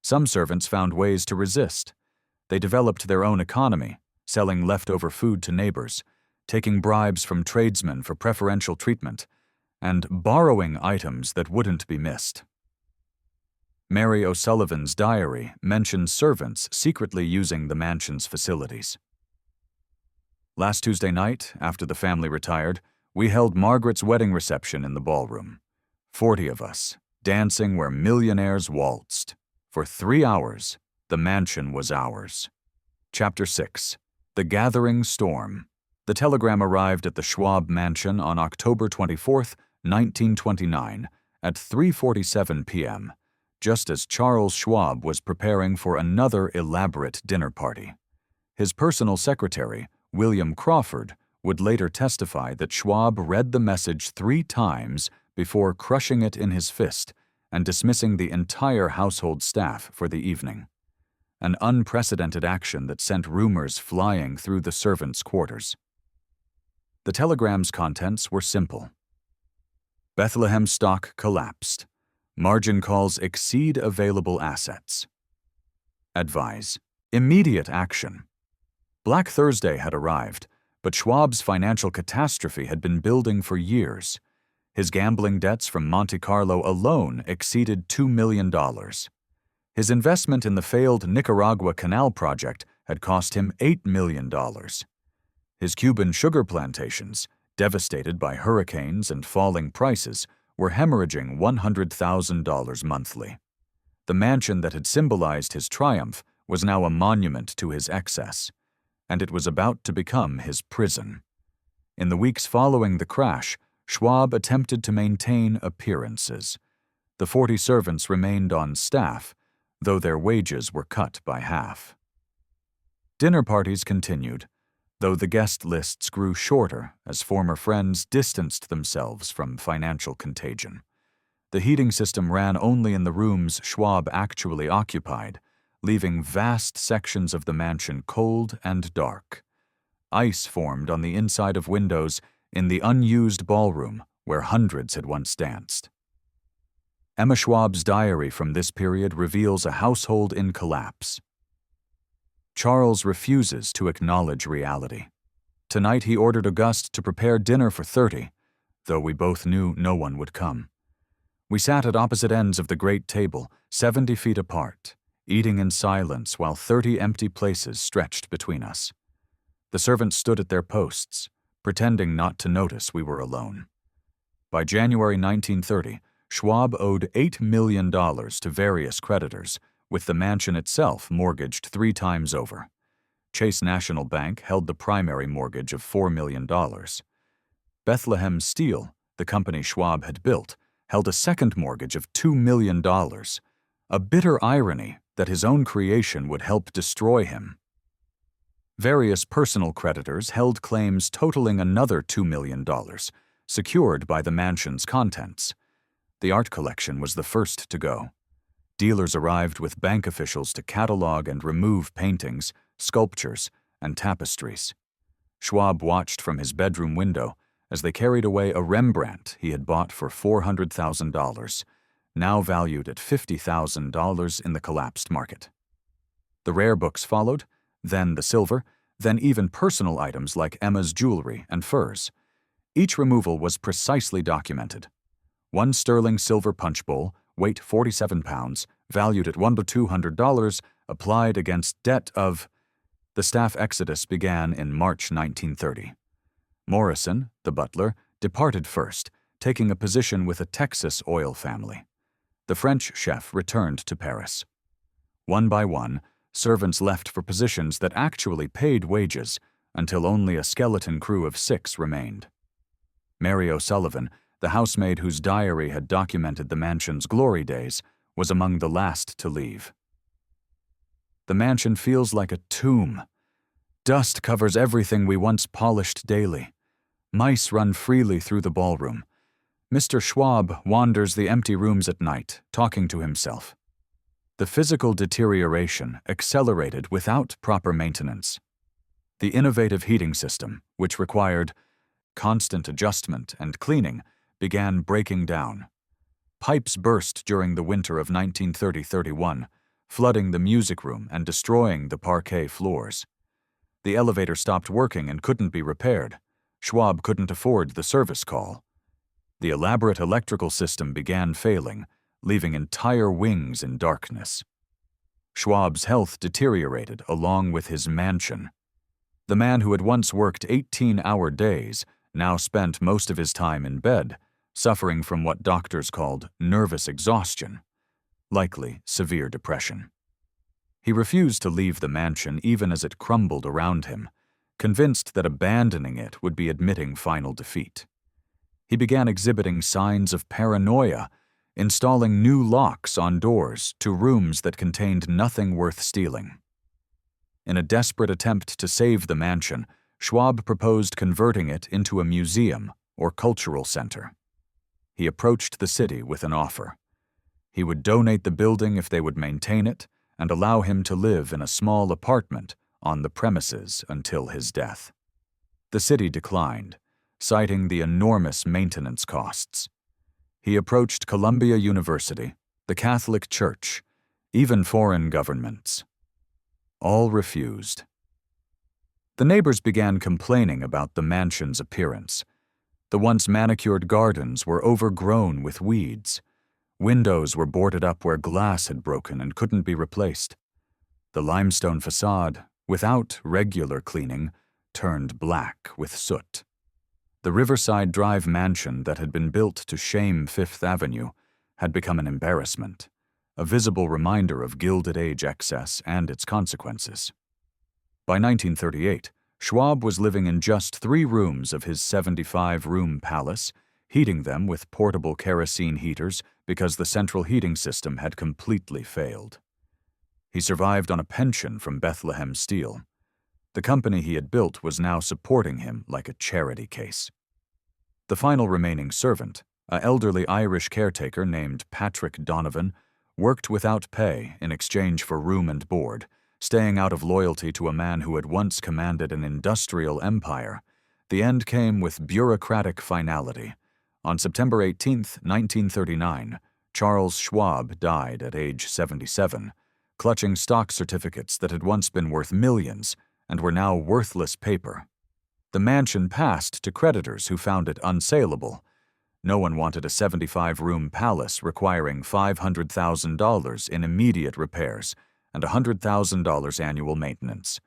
Some servants found ways to resist. They developed their own economy, selling leftover food to neighbors, taking bribes from tradesmen for preferential treatment, and borrowing items that wouldn't be missed. Mary O'Sullivan's diary mentions servants secretly using the mansion's facilities. Last Tuesday night, after the family retired, We held Margaret's wedding reception in the ballroom. 40 of us, dancing where millionaires waltzed. For 3 hours, the mansion was ours. Chapter 6. The Gathering Storm. The telegram arrived at the Schwab Mansion on October 24, 1929, at 3:47 p.m., just as Charles Schwab was preparing for another elaborate dinner party. His personal secretary, William Crawford, would later testify that Schwab read the message 3 times before crushing it in his fist and dismissing the entire household staff for the evening. An unprecedented action that sent rumors flying through the servants' quarters. The telegram's contents were simple. Bethlehem stock collapsed. Margin calls exceed available assets. Advise. Immediate action. Black Thursday had arrived, but Schwab's financial catastrophe had been building for years. His gambling debts from Monte Carlo alone exceeded $2 million. His investment in the failed Nicaragua Canal project had cost him $8 million. His Cuban sugar plantations, devastated by hurricanes and falling prices, were hemorrhaging $100,000 monthly. The mansion that had symbolized his triumph was now a monument to his excess, and it was about to become his prison. In the weeks following the crash, Schwab attempted to maintain appearances. The 40 servants remained on staff, though their wages were cut by half. Dinner parties continued, though the guest lists grew shorter as former friends distanced themselves from financial contagion. The heating system ran only in the rooms Schwab actually occupied, leaving vast sections of the mansion cold and dark. Ice formed on the inside of windows in the unused ballroom where hundreds had once danced. Emma Schwab's diary from this period reveals a household in collapse. Charles refuses to acknowledge reality. Tonight he ordered Auguste to prepare dinner for 30, though we both knew no one would come. We sat at opposite ends of the great table, 70 feet apart, eating in silence while 30 empty places stretched between us. The servants stood at their posts, pretending not to notice we were alone. By January 1930, Schwab owed $8 million to various creditors, with the mansion itself mortgaged 3 times over. Chase National Bank held the primary mortgage of $4 million. Bethlehem Steel, the company Schwab had built, held a second mortgage of $2 million, a bitter irony that his own creation would help destroy him. Various personal creditors held claims totaling another $2 million, secured by the mansion's contents. The art collection was the first to go. Dealers arrived with bank officials to catalog and remove paintings, sculptures, and tapestries. Schwab watched from his bedroom window as they carried away a Rembrandt he had bought for $400,000, now valued at $50,000 in the collapsed market. The rare books followed, then the silver, then even personal items like Emma's jewelry and furs. Each removal was precisely documented. 1 sterling silver punch bowl, weight 47 pounds, valued at $100 to $200, applied against debt of... The staff exodus began in March 1930. Morrison, the butler, departed first, taking a position with a Texas oil family. The French chef returned to Paris. One by one, servants left for positions that actually paid wages until only a skeleton crew of 6 remained. Mary O'Sullivan, the housemaid whose diary had documented the mansion's glory days, was among the last to leave. The mansion feels like a tomb. Dust covers everything we once polished daily. Mice run freely through the ballroom. Mr. Schwab wanders the empty rooms at night, talking to himself. The physical deterioration accelerated without proper maintenance. The innovative heating system, which required constant adjustment and cleaning, began breaking down. Pipes burst during the winter of 1930-31, flooding the music room and destroying the parquet floors. The elevator stopped working and couldn't be repaired. Schwab couldn't afford the service call. The elaborate electrical system began failing, leaving entire wings in darkness. Schwab's health deteriorated along with his mansion. The man who had once worked 18-hour days now spent most of his time in bed, suffering from what doctors called nervous exhaustion, likely severe depression. He refused to leave the mansion even as it crumbled around him, convinced that abandoning it would be admitting final defeat. He began exhibiting signs of paranoia, installing new locks on doors to rooms that contained nothing worth stealing. In a desperate attempt to save the mansion, Schwab proposed converting it into a museum or cultural center. He approached the city with an offer. He would donate the building if they would maintain it and allow him to live in a small apartment on the premises until his death. The city declined, citing the enormous maintenance costs. He approached Columbia University, the Catholic Church, even foreign governments. All refused. The neighbors began complaining about the mansion's appearance. The once manicured gardens were overgrown with weeds. Windows were boarded up where glass had broken and couldn't be replaced. The limestone facade, without regular cleaning, turned black with soot. The Riverside Drive mansion that had been built to shame Fifth Avenue had become an embarrassment, a visible reminder of Gilded Age excess and its consequences. By 1938, Schwab was living in just 3 rooms of his 75-room palace, heating them with portable kerosene heaters because the central heating system had completely failed. He survived on a pension from Bethlehem Steel. The company he had built was now supporting him like a charity case. The final remaining servant, an elderly Irish caretaker named Patrick Donovan, worked without pay in exchange for room and board, staying out of loyalty to a man who had once commanded an industrial empire. The end came with bureaucratic finality. On September 18, 1939, Charles Schwab died at age 77, clutching stock certificates that had once been worth millions and were now worthless paper. The mansion passed to creditors who found it unsaleable. No one wanted a 75-room palace requiring $500,000 in immediate repairs and $100,000 annual maintenance.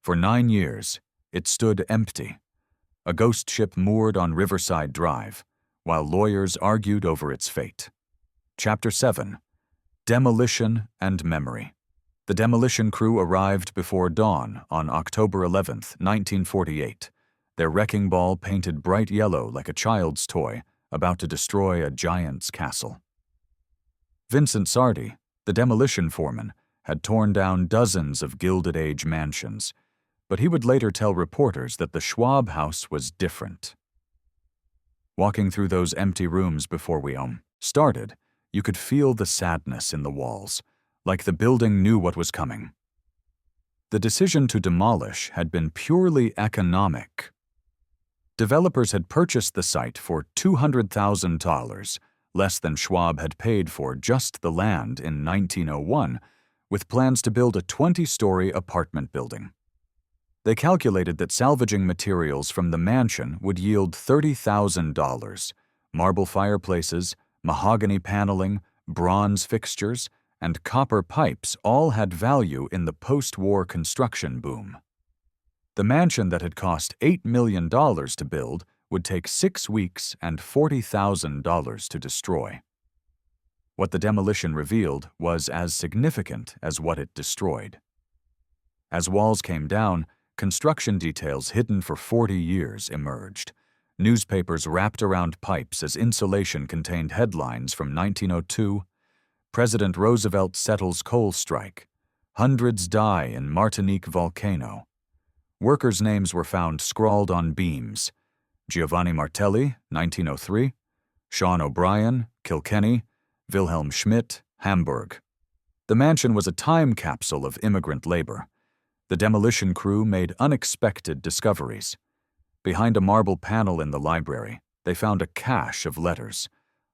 For 9 years, it stood empty, a ghost ship moored on Riverside Drive, while lawyers argued over its fate. Chapter 7. Demolition and Memory. The demolition crew arrived before dawn on October 11, 1948, their wrecking ball painted bright yellow like a child's toy, about to destroy a giant's castle. Vincent Sardi, the demolition foreman, had torn down dozens of Gilded Age mansions, but he would later tell reporters that the Schwab house was different. Walking through those empty rooms before we started, you could feel the sadness in the walls, like the building knew what was coming. The decision to demolish had been purely economic. Developers had purchased the site for $200,000, less than Schwab had paid for just the land in 1901, with plans to build a 20-story apartment building. They calculated that salvaging materials from the mansion would yield $30,000, marble fireplaces, mahogany paneling, bronze fixtures, and copper pipes all had value in the post-war construction boom. The mansion that had cost $8 million to build would take 6 weeks and $40,000 to destroy. What the demolition revealed was as significant as what it destroyed. As walls came down, construction details hidden for 40 years emerged. Newspapers wrapped around pipes as insulation contained headlines from 1902, President Roosevelt settles coal strike, hundreds die in Martinique volcano. Workers' names were found scrawled on beams: Giovanni Martelli, 1903, Sean O'Brien, Kilkenny, Wilhelm Schmidt, Hamburg. The mansion was a time capsule of immigrant labor. The demolition crew made unexpected discoveries. Behind a marble panel in the library, they found a cache of letters,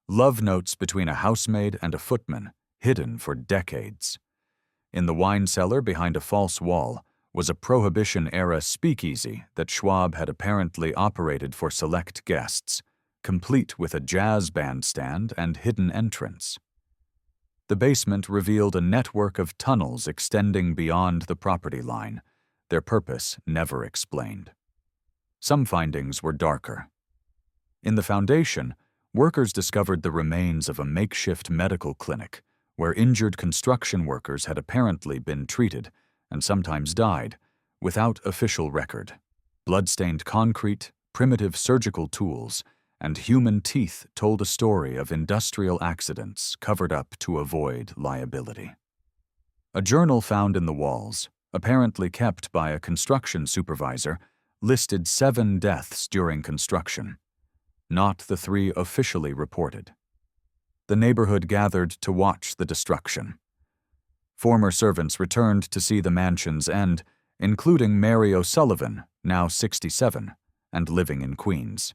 love notes between a housemaid and a footman, hidden for decades. In the wine cellar behind a false wall was a Prohibition-era speakeasy that Schwab had apparently operated for select guests, complete with a jazz band stand and hidden entrance. The basement revealed a network of tunnels extending beyond the property line, their purpose never explained. Some findings were darker. In the foundation, workers discovered the remains of a makeshift medical clinic where injured construction workers had apparently been treated, and sometimes died, without official record. Blood-stained concrete, primitive surgical tools, and human teeth told a story of industrial accidents covered up to avoid liability. A journal found in the walls, apparently kept by a construction supervisor, listed 7 deaths during construction, not the 3 officially reported. The neighborhood gathered to watch the destruction. Former servants returned to see the mansion's end, including Mary O'Sullivan, now 67, and living in Queens.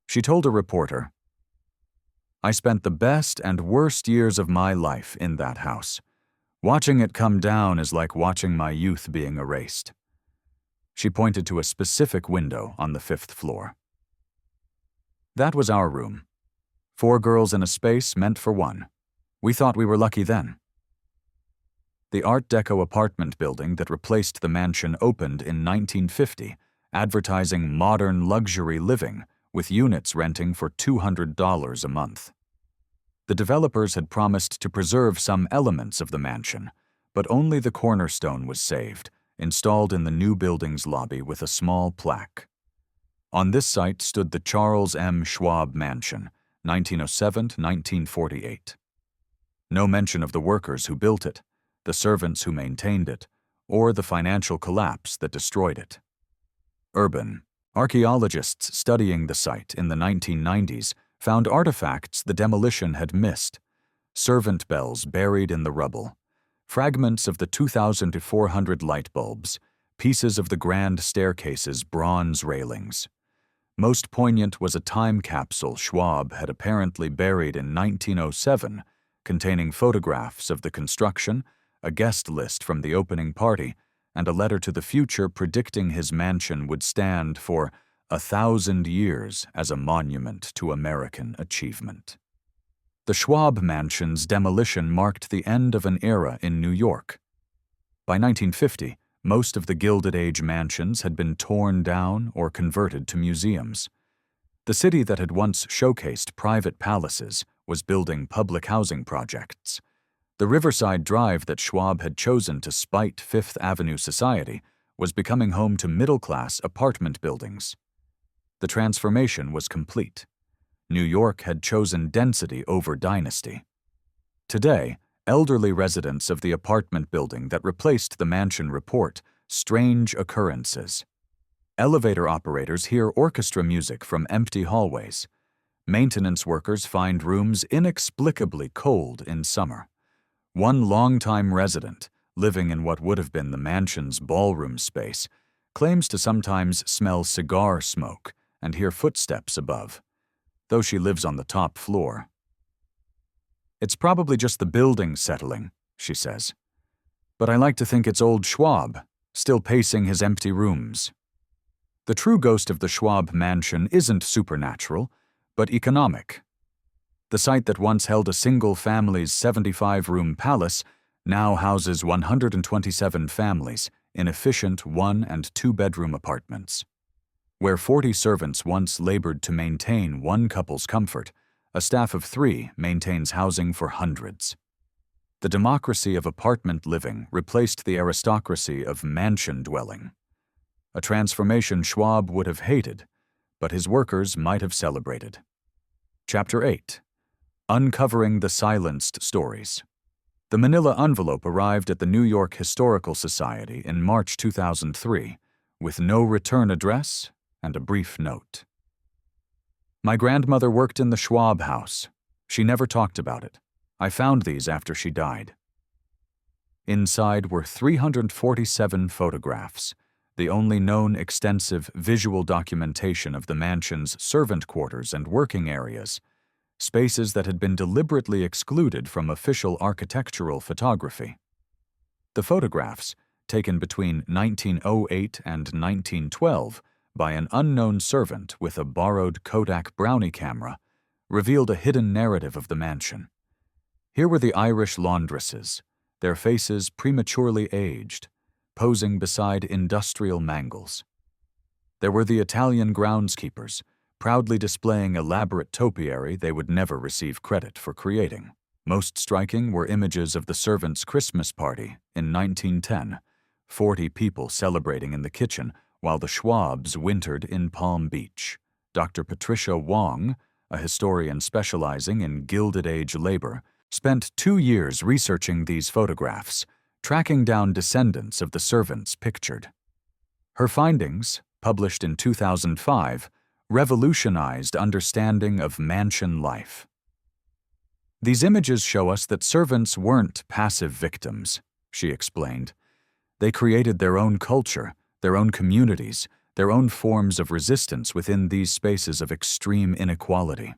She told a reporter, "I spent the best and worst years of my life in that house. Watching it come down is like watching my youth being erased." She pointed to a specific window on the 5th floor. That was our room. 4 girls in a space meant for 1. We thought we were lucky then. The Art Deco apartment building that replaced the mansion opened in 1950, advertising modern luxury living, with units renting for $200 a month. The developers had promised to preserve some elements of the mansion, but only the cornerstone was saved, installed in the new building's lobby with a small plaque. On this site stood the Charles M. Schwab Mansion, 1907 to 1948. No mention of the workers who built it, the servants who maintained it, or the financial collapse that destroyed it. Urban archaeologists studying the site in the 1990s found artifacts the demolition had missed: servant bells buried in the rubble, fragments of the 2,400 light bulbs, pieces of the grand staircase's bronze railings. Most poignant was a time capsule Schwab had apparently buried in 1907, containing photographs of the construction, a guest list from the opening party, and a letter to the future predicting his mansion would stand for 1,000 years as a monument to American achievement. The Schwab Mansion's demolition marked the end of an era in New York. By 1950, most of the Gilded Age mansions had been torn down or converted to museums. The city that had once showcased private palaces was building public housing projects. The Riverside Drive that Schwab had chosen to spite Fifth Avenue society was becoming home to middle-class apartment buildings. The transformation was complete. New York had chosen density over dynasty. Today, elderly residents of the apartment building that replaced the mansion report strange occurrences. Elevator operators hear orchestra music from empty hallways. Maintenance workers find rooms inexplicably cold in summer. One longtime resident, living in what would have been the mansion's ballroom space, claims to sometimes smell cigar smoke and hear footsteps above, though she lives on the top floor. "It's probably just the building settling," she says. "But I like to think it's old Schwab, still pacing his empty rooms." The true ghost of the Schwab Mansion isn't supernatural, but economic. The site that once held a single family's 75-room palace now houses 127 families in efficient 1- and 2-bedroom apartments. Where 40 servants once labored to maintain one couple's comfort, a staff of 3 maintains housing for hundreds. The democracy of apartment living replaced the aristocracy of mansion dwelling. A transformation Schwab would have hated, but his workers might have celebrated. Chapter 8. Uncovering the Silenced Stories. The manila envelope arrived at the New York Historical Society in March 2003, with no return address and a brief note. "My grandmother worked in the Schwab house. She never talked about it. I found these after she died." Inside were 347 photographs, the only known extensive visual documentation of the mansion's servant quarters and working areas, spaces that had been deliberately excluded from official architectural photography. The photographs, taken between 1908 and 1912 by an unknown servant with a borrowed Kodak Brownie camera, revealed a hidden narrative of the mansion. Here were the Irish laundresses, their faces prematurely aged, posing beside industrial mangles. There were the Italian groundskeepers, proudly displaying elaborate topiary they would never receive credit for creating. Most striking were images of the servants' Christmas party in 1910, 40 people celebrating in the kitchen while the Schwabs wintered in Palm Beach. Dr. Patricia Wong, a historian specializing in Gilded Age labor, spent 2 years researching these photographs, tracking down descendants of the servants pictured. Her findings, published in 2005, revolutionized understanding of mansion life. These images show us that servants weren't passive victims, she explained. They created their own culture, their own communities, their own forms of resistance within these spaces of extreme inequality.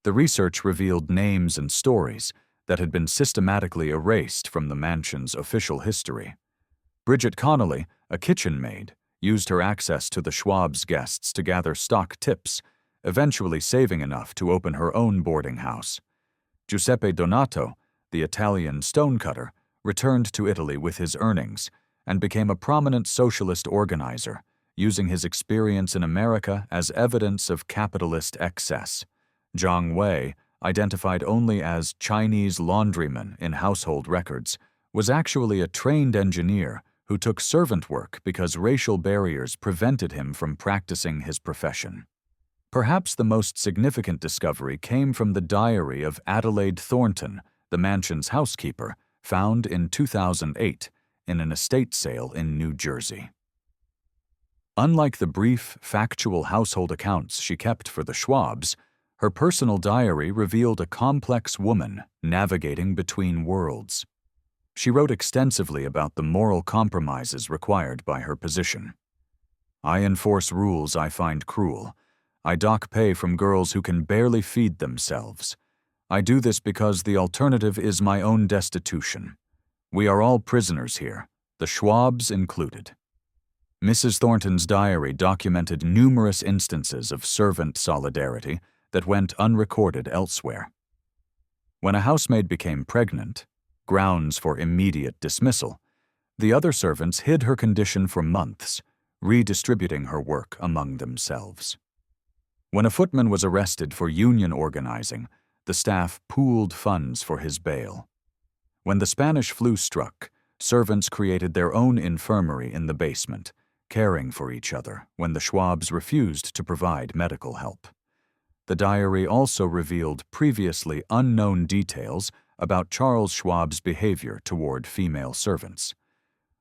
The research revealed names and stories that had been systematically erased from the mansion's official history. Bridget Connolly, a kitchen maid, used her access to the Schwab's guests to gather stock tips, eventually saving enough to open her own boarding house. Giuseppe Donato, the Italian stonecutter, returned to Italy with his earnings and became a prominent socialist organizer, using his experience in America as evidence of capitalist excess. Zhang Wei, identified only as Chinese laundryman in household records, was actually a trained engineer who took servant work because racial barriers prevented him from practicing his profession. Perhaps the most significant discovery came from the diary of Adelaide Thornton, the mansion's housekeeper, found in 2008 in an estate sale in New Jersey. Unlike the brief, factual household accounts she kept for the Schwabs, her personal diary revealed a complex woman navigating between worlds. She wrote extensively about the moral compromises required by her position. "I enforce rules I find cruel. I dock pay from girls who can barely feed themselves. I do this because the alternative is my own destitution. We are all prisoners here, the Schwabs included." Mrs. Thornton's diary documented numerous instances of servant solidarity that went unrecorded elsewhere. When a housemaid became pregnant, grounds for immediate dismissal, the other servants hid her condition for months, redistributing her work among themselves. When a footman was arrested for union organizing, the staff pooled funds for his bail. When the Spanish flu struck, servants created their own infirmary in the basement, caring for each other when the Schwabs refused to provide medical help. The diary also revealed previously unknown details about Charles Schwab's behavior toward female servants.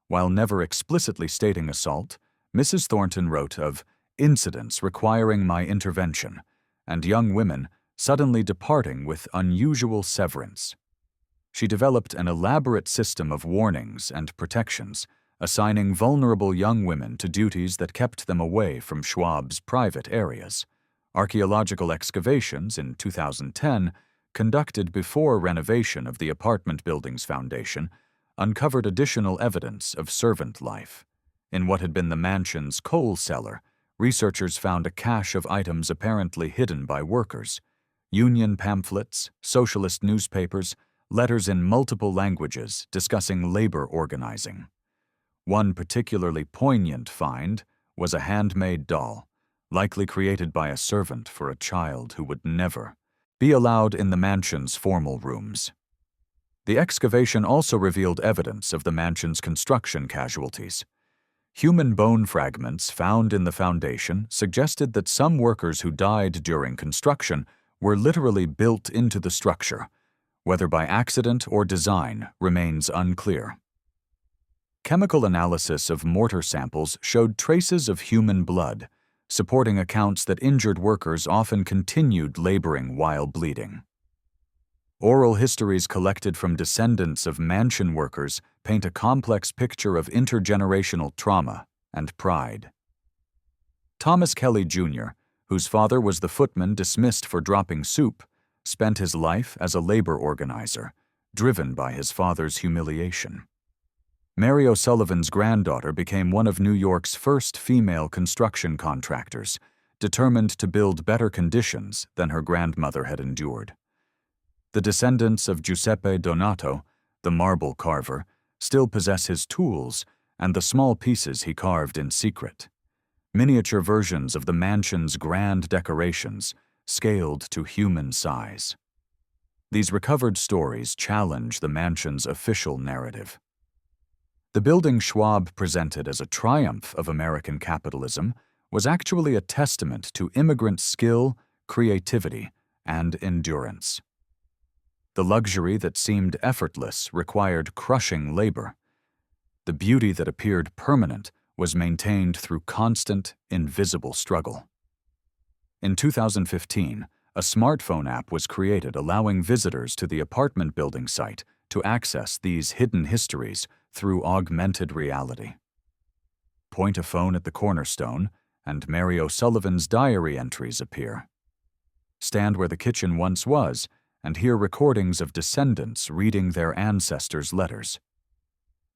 While never explicitly stating assault, Mrs. Thornton wrote of incidents requiring my intervention and young women suddenly departing with unusual severance. She developed an elaborate system of warnings and protections, assigning vulnerable young women to duties that kept them away from Schwab's private areas. Archaeological excavations in 2010, conducted before renovation of the apartment building's foundation, uncovered additional evidence of servant life. In what had been the mansion's coal cellar, researchers found a cache of items apparently hidden by workers: union pamphlets, socialist newspapers, letters in multiple languages discussing labor organizing. One particularly poignant find was a handmade doll, likely created by a servant for a child who would never be allowed in the mansion's formal rooms. The excavation also revealed evidence of the mansion's construction casualties. Human bone fragments found in the foundation suggested that some workers who died during construction were literally built into the structure. Whether by accident or design remains unclear. Chemical analysis of mortar samples showed traces of human blood, supporting accounts that injured workers often continued laboring while bleeding. Oral histories collected from descendants of mansion workers paint a complex picture of intergenerational trauma and pride. Thomas Kelly Jr., whose father was the footman dismissed for dropping soup, spent his life as a labor organizer, driven by his father's humiliation. Mary O'Sullivan's granddaughter became one of New York's first female construction contractors, determined to build better conditions than her grandmother had endured. The descendants of Giuseppe Donato, the marble carver, still possess his tools and the small pieces he carved in secret. miniature versions of the mansion's grand decorations, scaled to human size. These recovered stories challenge the mansion's official narrative. The building Schwab presented as a triumph of American capitalism was actually a testament to immigrant skill, creativity, and endurance. The luxury that seemed effortless required crushing labor. The beauty that appeared permanent was maintained through constant, invisible struggle. In 2015, a smartphone app was created allowing visitors to the apartment building site to access these hidden histories through augmented reality. Point a phone at the cornerstone, and Mary O'Sullivan's diary entries appear. Stand where the kitchen once was, and hear recordings of descendants reading their ancestors' letters.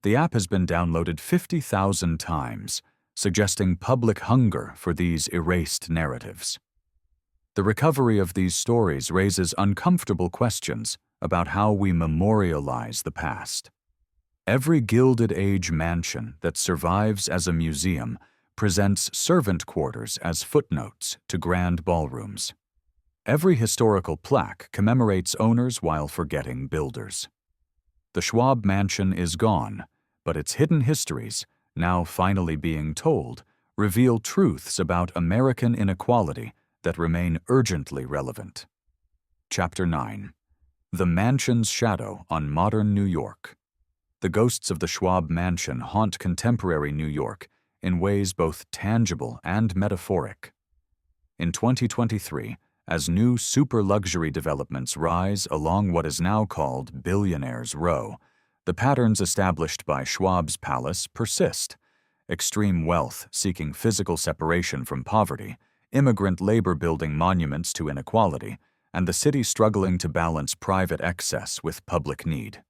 The app has been downloaded 50,000 times, suggesting public hunger for these erased narratives. The recovery of these stories raises uncomfortable questions about how we memorialize the past. Every Gilded Age mansion that survives as a museum presents servant quarters as footnotes to grand ballrooms. Every historical plaque commemorates owners while forgetting builders. The Schwab Mansion is gone, but its hidden histories, now finally being told, reveal truths about American inequality that remain urgently relevant. Chapter 9. The Mansion's Shadow on Modern New York. The ghosts of the Schwab Mansion haunt contemporary New York in ways both tangible and metaphoric. In 2023, as new super-luxury developments rise along what is now called Billionaire's Row, the patterns established by Schwab's palace persist. Extreme wealth seeking physical separation from poverty, immigrant labor building monuments to inequality, and the city struggling to balance private excess with public need.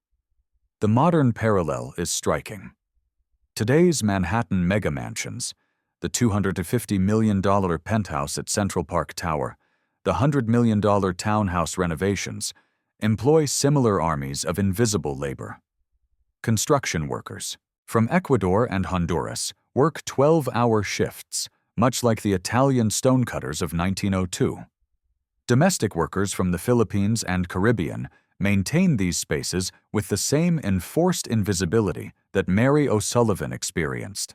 The modern parallel is striking. Today's Manhattan megamansions, the $250 million penthouse at Central Park Tower, the $100 million townhouse renovations, employ similar armies of invisible labor. Construction workers from Ecuador and Honduras work 12-hour shifts, much like the Italian stonecutters of 1902. Domestic workers from the Philippines and Caribbean maintain these spaces with the same enforced invisibility that Mary O'Sullivan experienced.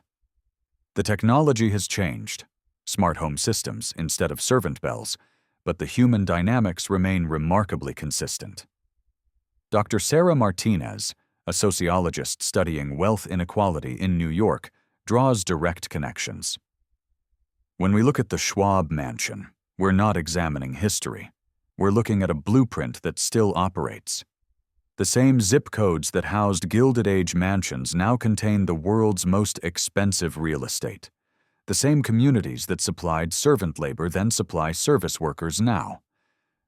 The technology has changed, smart home systems instead of servant bells, but the human dynamics remain remarkably consistent. Dr. Sarah Martinez, a sociologist studying wealth inequality in New York, draws direct connections. When we look at the Schwab Mansion, we're not examining history. We're looking at a blueprint that still operates. The same zip codes that housed Gilded Age mansions now contain the world's most expensive real estate. The same communities that supplied servant labor then supply service workers now.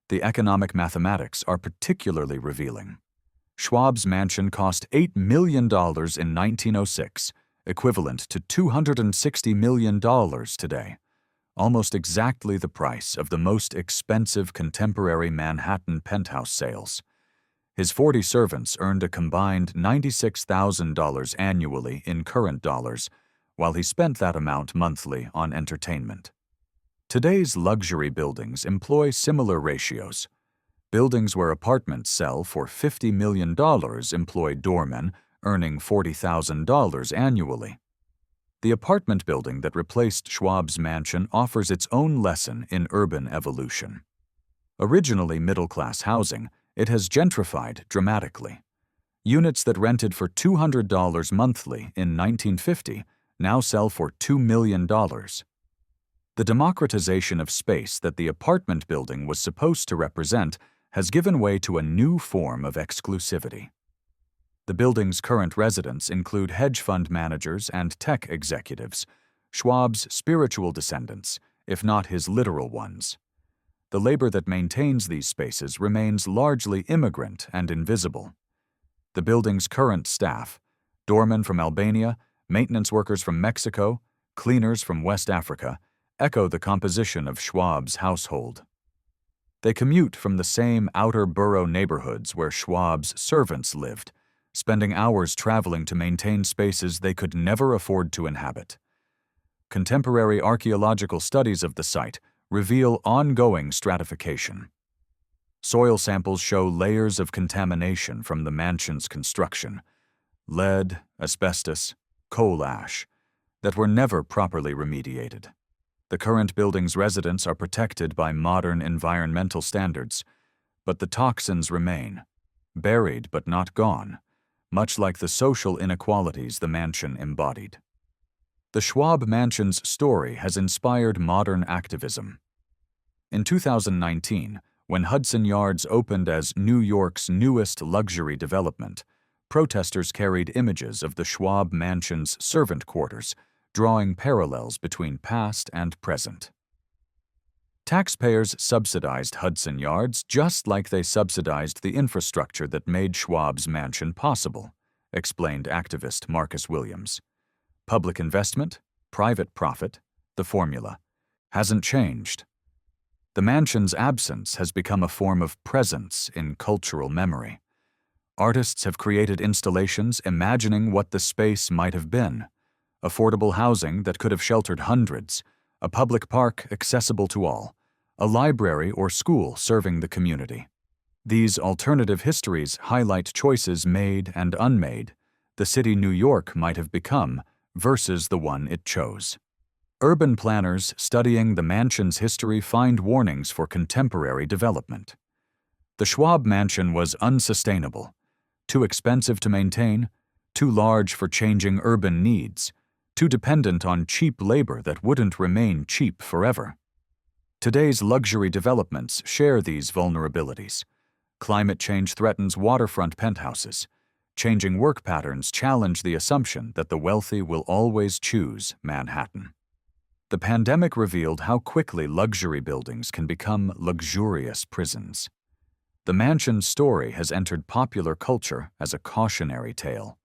The economic mathematics are particularly revealing. Schwab's mansion cost $8 million in 1906, equivalent to $260 million today. Almost exactly the price of the most expensive contemporary Manhattan penthouse sales. His 40 servants earned a combined $96,000 annually in current dollars, while he spent that amount monthly on entertainment. Today's luxury buildings employ similar ratios. Buildings where apartments sell for $50 million employ doormen earning $40,000 annually. The apartment building that replaced Schwab's mansion offers its own lesson in urban evolution. Originally middle-class housing, it has gentrified dramatically. Units that rented for $200 monthly in 1950 now sell for $2 million. The democratization of space that the apartment building was supposed to represent has given way to a new form of exclusivity. The building's current residents include hedge fund managers and tech executives, Schwab's spiritual descendants, if not his literal ones. The labor that maintains these spaces remains largely immigrant and invisible. The building's current staff, doormen from Albania, maintenance workers from Mexico, cleaners from West Africa, echo the composition of Schwab's household. They commute from the same outer borough neighborhoods where Schwab's servants lived, spending hours traveling to maintain spaces they could never afford to inhabit. Contemporary archaeological studies of the site reveal ongoing stratification. Soil samples show layers of contamination from the mansion's construction, lead, asbestos, coal ash, that were never properly remediated. The current building's residents are protected by modern environmental standards, but the toxins remain, buried but not gone, much like the social inequalities the mansion embodied. The Schwab Mansion's story has inspired modern activism. In 2019, when Hudson Yards opened as New York's newest luxury development, protesters carried images of the Schwab Mansion's servant quarters, drawing parallels between past and present. Taxpayers subsidized Hudson Yards just like they subsidized the infrastructure that made Schwab's mansion possible, explained activist Marcus Williams. Public investment, private profit, the formula, hasn't changed. The mansion's absence has become a form of presence in cultural memory. Artists have created installations imagining what the space might have been. Affordable housing that could have sheltered hundreds, a public park accessible to all, a library or school serving the community. These alternative histories highlight choices made and unmade, the city New York might have become versus the one it chose. Urban planners studying the mansion's history find warnings for contemporary development. The Schwab Mansion was unsustainable, too expensive to maintain, too large for changing urban needs, too dependent on cheap labor that wouldn't remain cheap forever. Today's luxury developments share these vulnerabilities. Climate change threatens waterfront penthouses. Changing work patterns challenge the assumption that the wealthy will always choose Manhattan. The pandemic revealed how quickly luxury buildings can become luxurious prisons. The mansion's story has entered popular culture as a cautionary tale.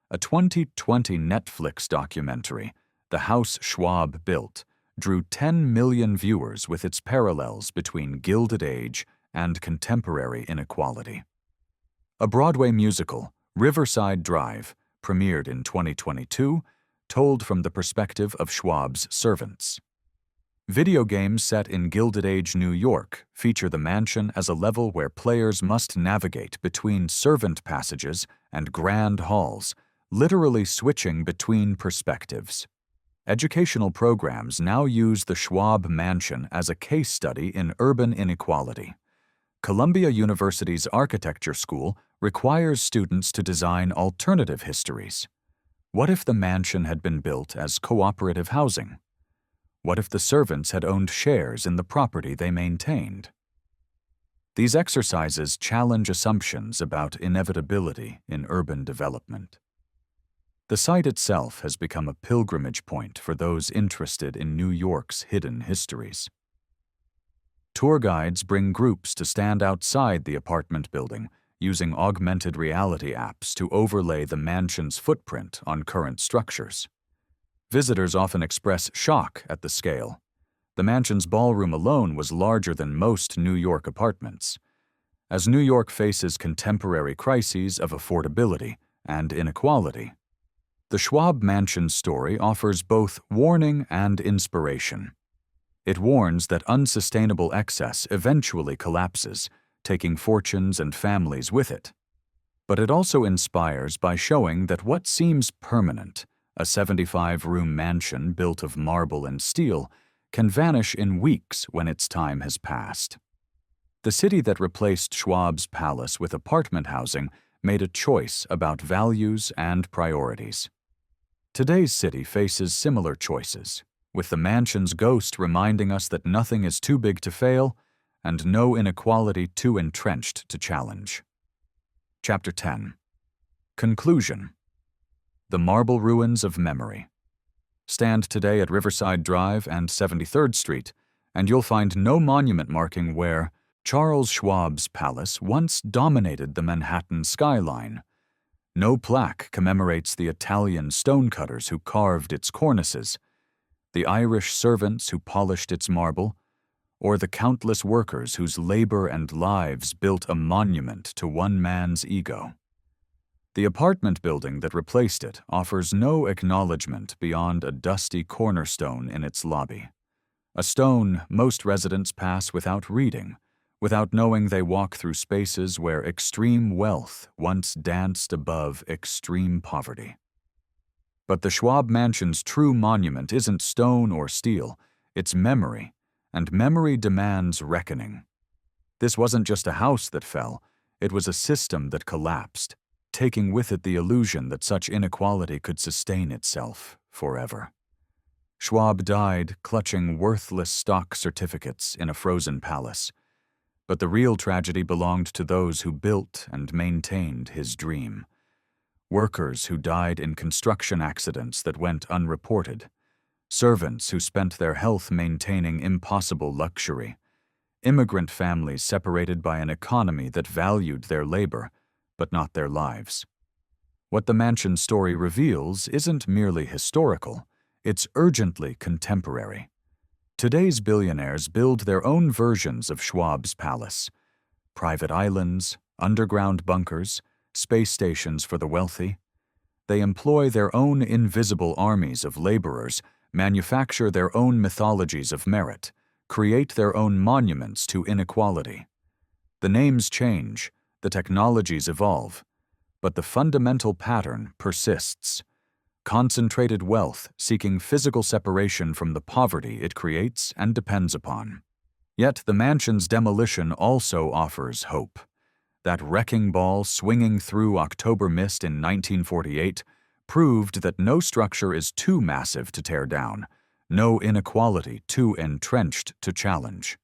A 2020 Netflix documentary, The House Schwab Built, drew 10 million viewers with its parallels between Gilded Age and contemporary inequality. A Broadway musical, Riverside Drive, premiered in 2022, told from the perspective of Schwab's servants. Video games set in Gilded Age New York feature the mansion as a level where players must navigate between servant passages and grand halls, literally switching between perspectives. Educational programs now use the Schwab Mansion as a case study in urban inequality. Columbia University's architecture school requires students to design alternative histories. What if the mansion had been built as cooperative housing? What if the servants had owned shares in the property they maintained? These exercises challenge assumptions about inevitability in urban development. The site itself has become a pilgrimage point for those interested in New York's hidden histories. Tour guides bring groups to stand outside the apartment building, using augmented reality apps to overlay the mansion's footprint on current structures. Visitors often express shock at the scale. The mansion's ballroom alone was larger than most New York apartments. As New York faces contemporary crises of affordability and inequality, the Schwab Mansion story offers both warning and inspiration. It warns that unsustainable excess eventually collapses, taking fortunes and families with it. But it also inspires by showing that what seems permanent, a 75-room mansion built of marble and steel, can vanish in weeks when its time has passed. The city that replaced Schwab's palace with apartment housing made a choice about values and priorities. Today's city faces similar choices, with the mansion's ghost reminding us that nothing is too big to fail and no inequality too entrenched to challenge. Chapter 10. Conclusion. The Marble Ruins of Memory. Stand today at Riverside Drive and 73rd Street, and you'll find no monument marking where Charles Schwab's palace once dominated the Manhattan skyline. No plaque commemorates the Italian stonecutters who carved its cornices, the Irish servants who polished its marble, or the countless workers whose labor and lives built a monument to one man's ego. The apartment building that replaced it offers no acknowledgement beyond a dusty cornerstone in its lobby. A stone most residents pass without reading, without knowing they walk through spaces where extreme wealth once danced above extreme poverty. But the Schwab Mansion's true monument isn't stone or steel, it's memory, and memory demands reckoning. This wasn't just a house that fell, it was a system that collapsed, taking with it the illusion that such inequality could sustain itself forever. Schwab died clutching worthless stock certificates in a frozen palace, but the real tragedy belonged to those who built and maintained his dream. Workers who died in construction accidents that went unreported, servants who spent their health maintaining impossible luxury, immigrant families separated by an economy that valued their labor, but not their lives. What the mansion story reveals isn't merely historical, it's urgently contemporary. Today's billionaires build their own versions of Schwab's palace: private islands, underground bunkers, space stations for the wealthy. They employ their own invisible armies of laborers, manufacture their own mythologies of merit, create their own monuments to inequality. The names change, the technologies evolve, but the fundamental pattern persists: concentrated wealth seeking physical separation from the poverty it creates and depends upon. Yet the mansion's demolition also offers hope. That wrecking ball swinging through October mist in 1948 proved that no structure is too massive to tear down, no inequality too entrenched to challenge.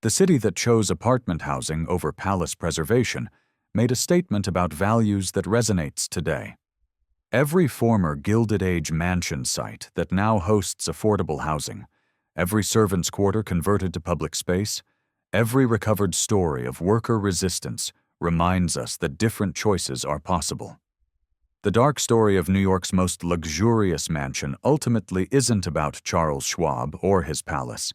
The city that chose apartment housing over palace preservation made a statement about values that resonates today. Every former Gilded Age mansion site that now hosts affordable housing, every servant's quarter converted to public space, every recovered story of worker resistance reminds us that different choices are possible. The dark story of New York's most luxurious mansion ultimately isn't about Charles Schwab or his palace.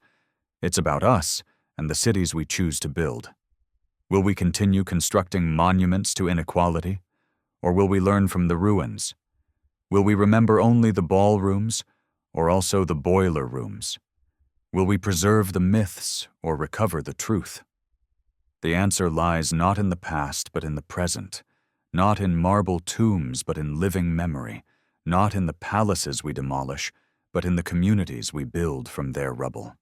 It's about us and the cities we choose to build. Will we continue constructing monuments to inequality, or will we learn from the ruins? Will we remember only the ballrooms, or also the boiler rooms? Will we preserve the myths or recover the truth? The answer lies not in the past but in the present, not in marble tombs but in living memory, not in the palaces we demolish but in the communities we build from their rubble.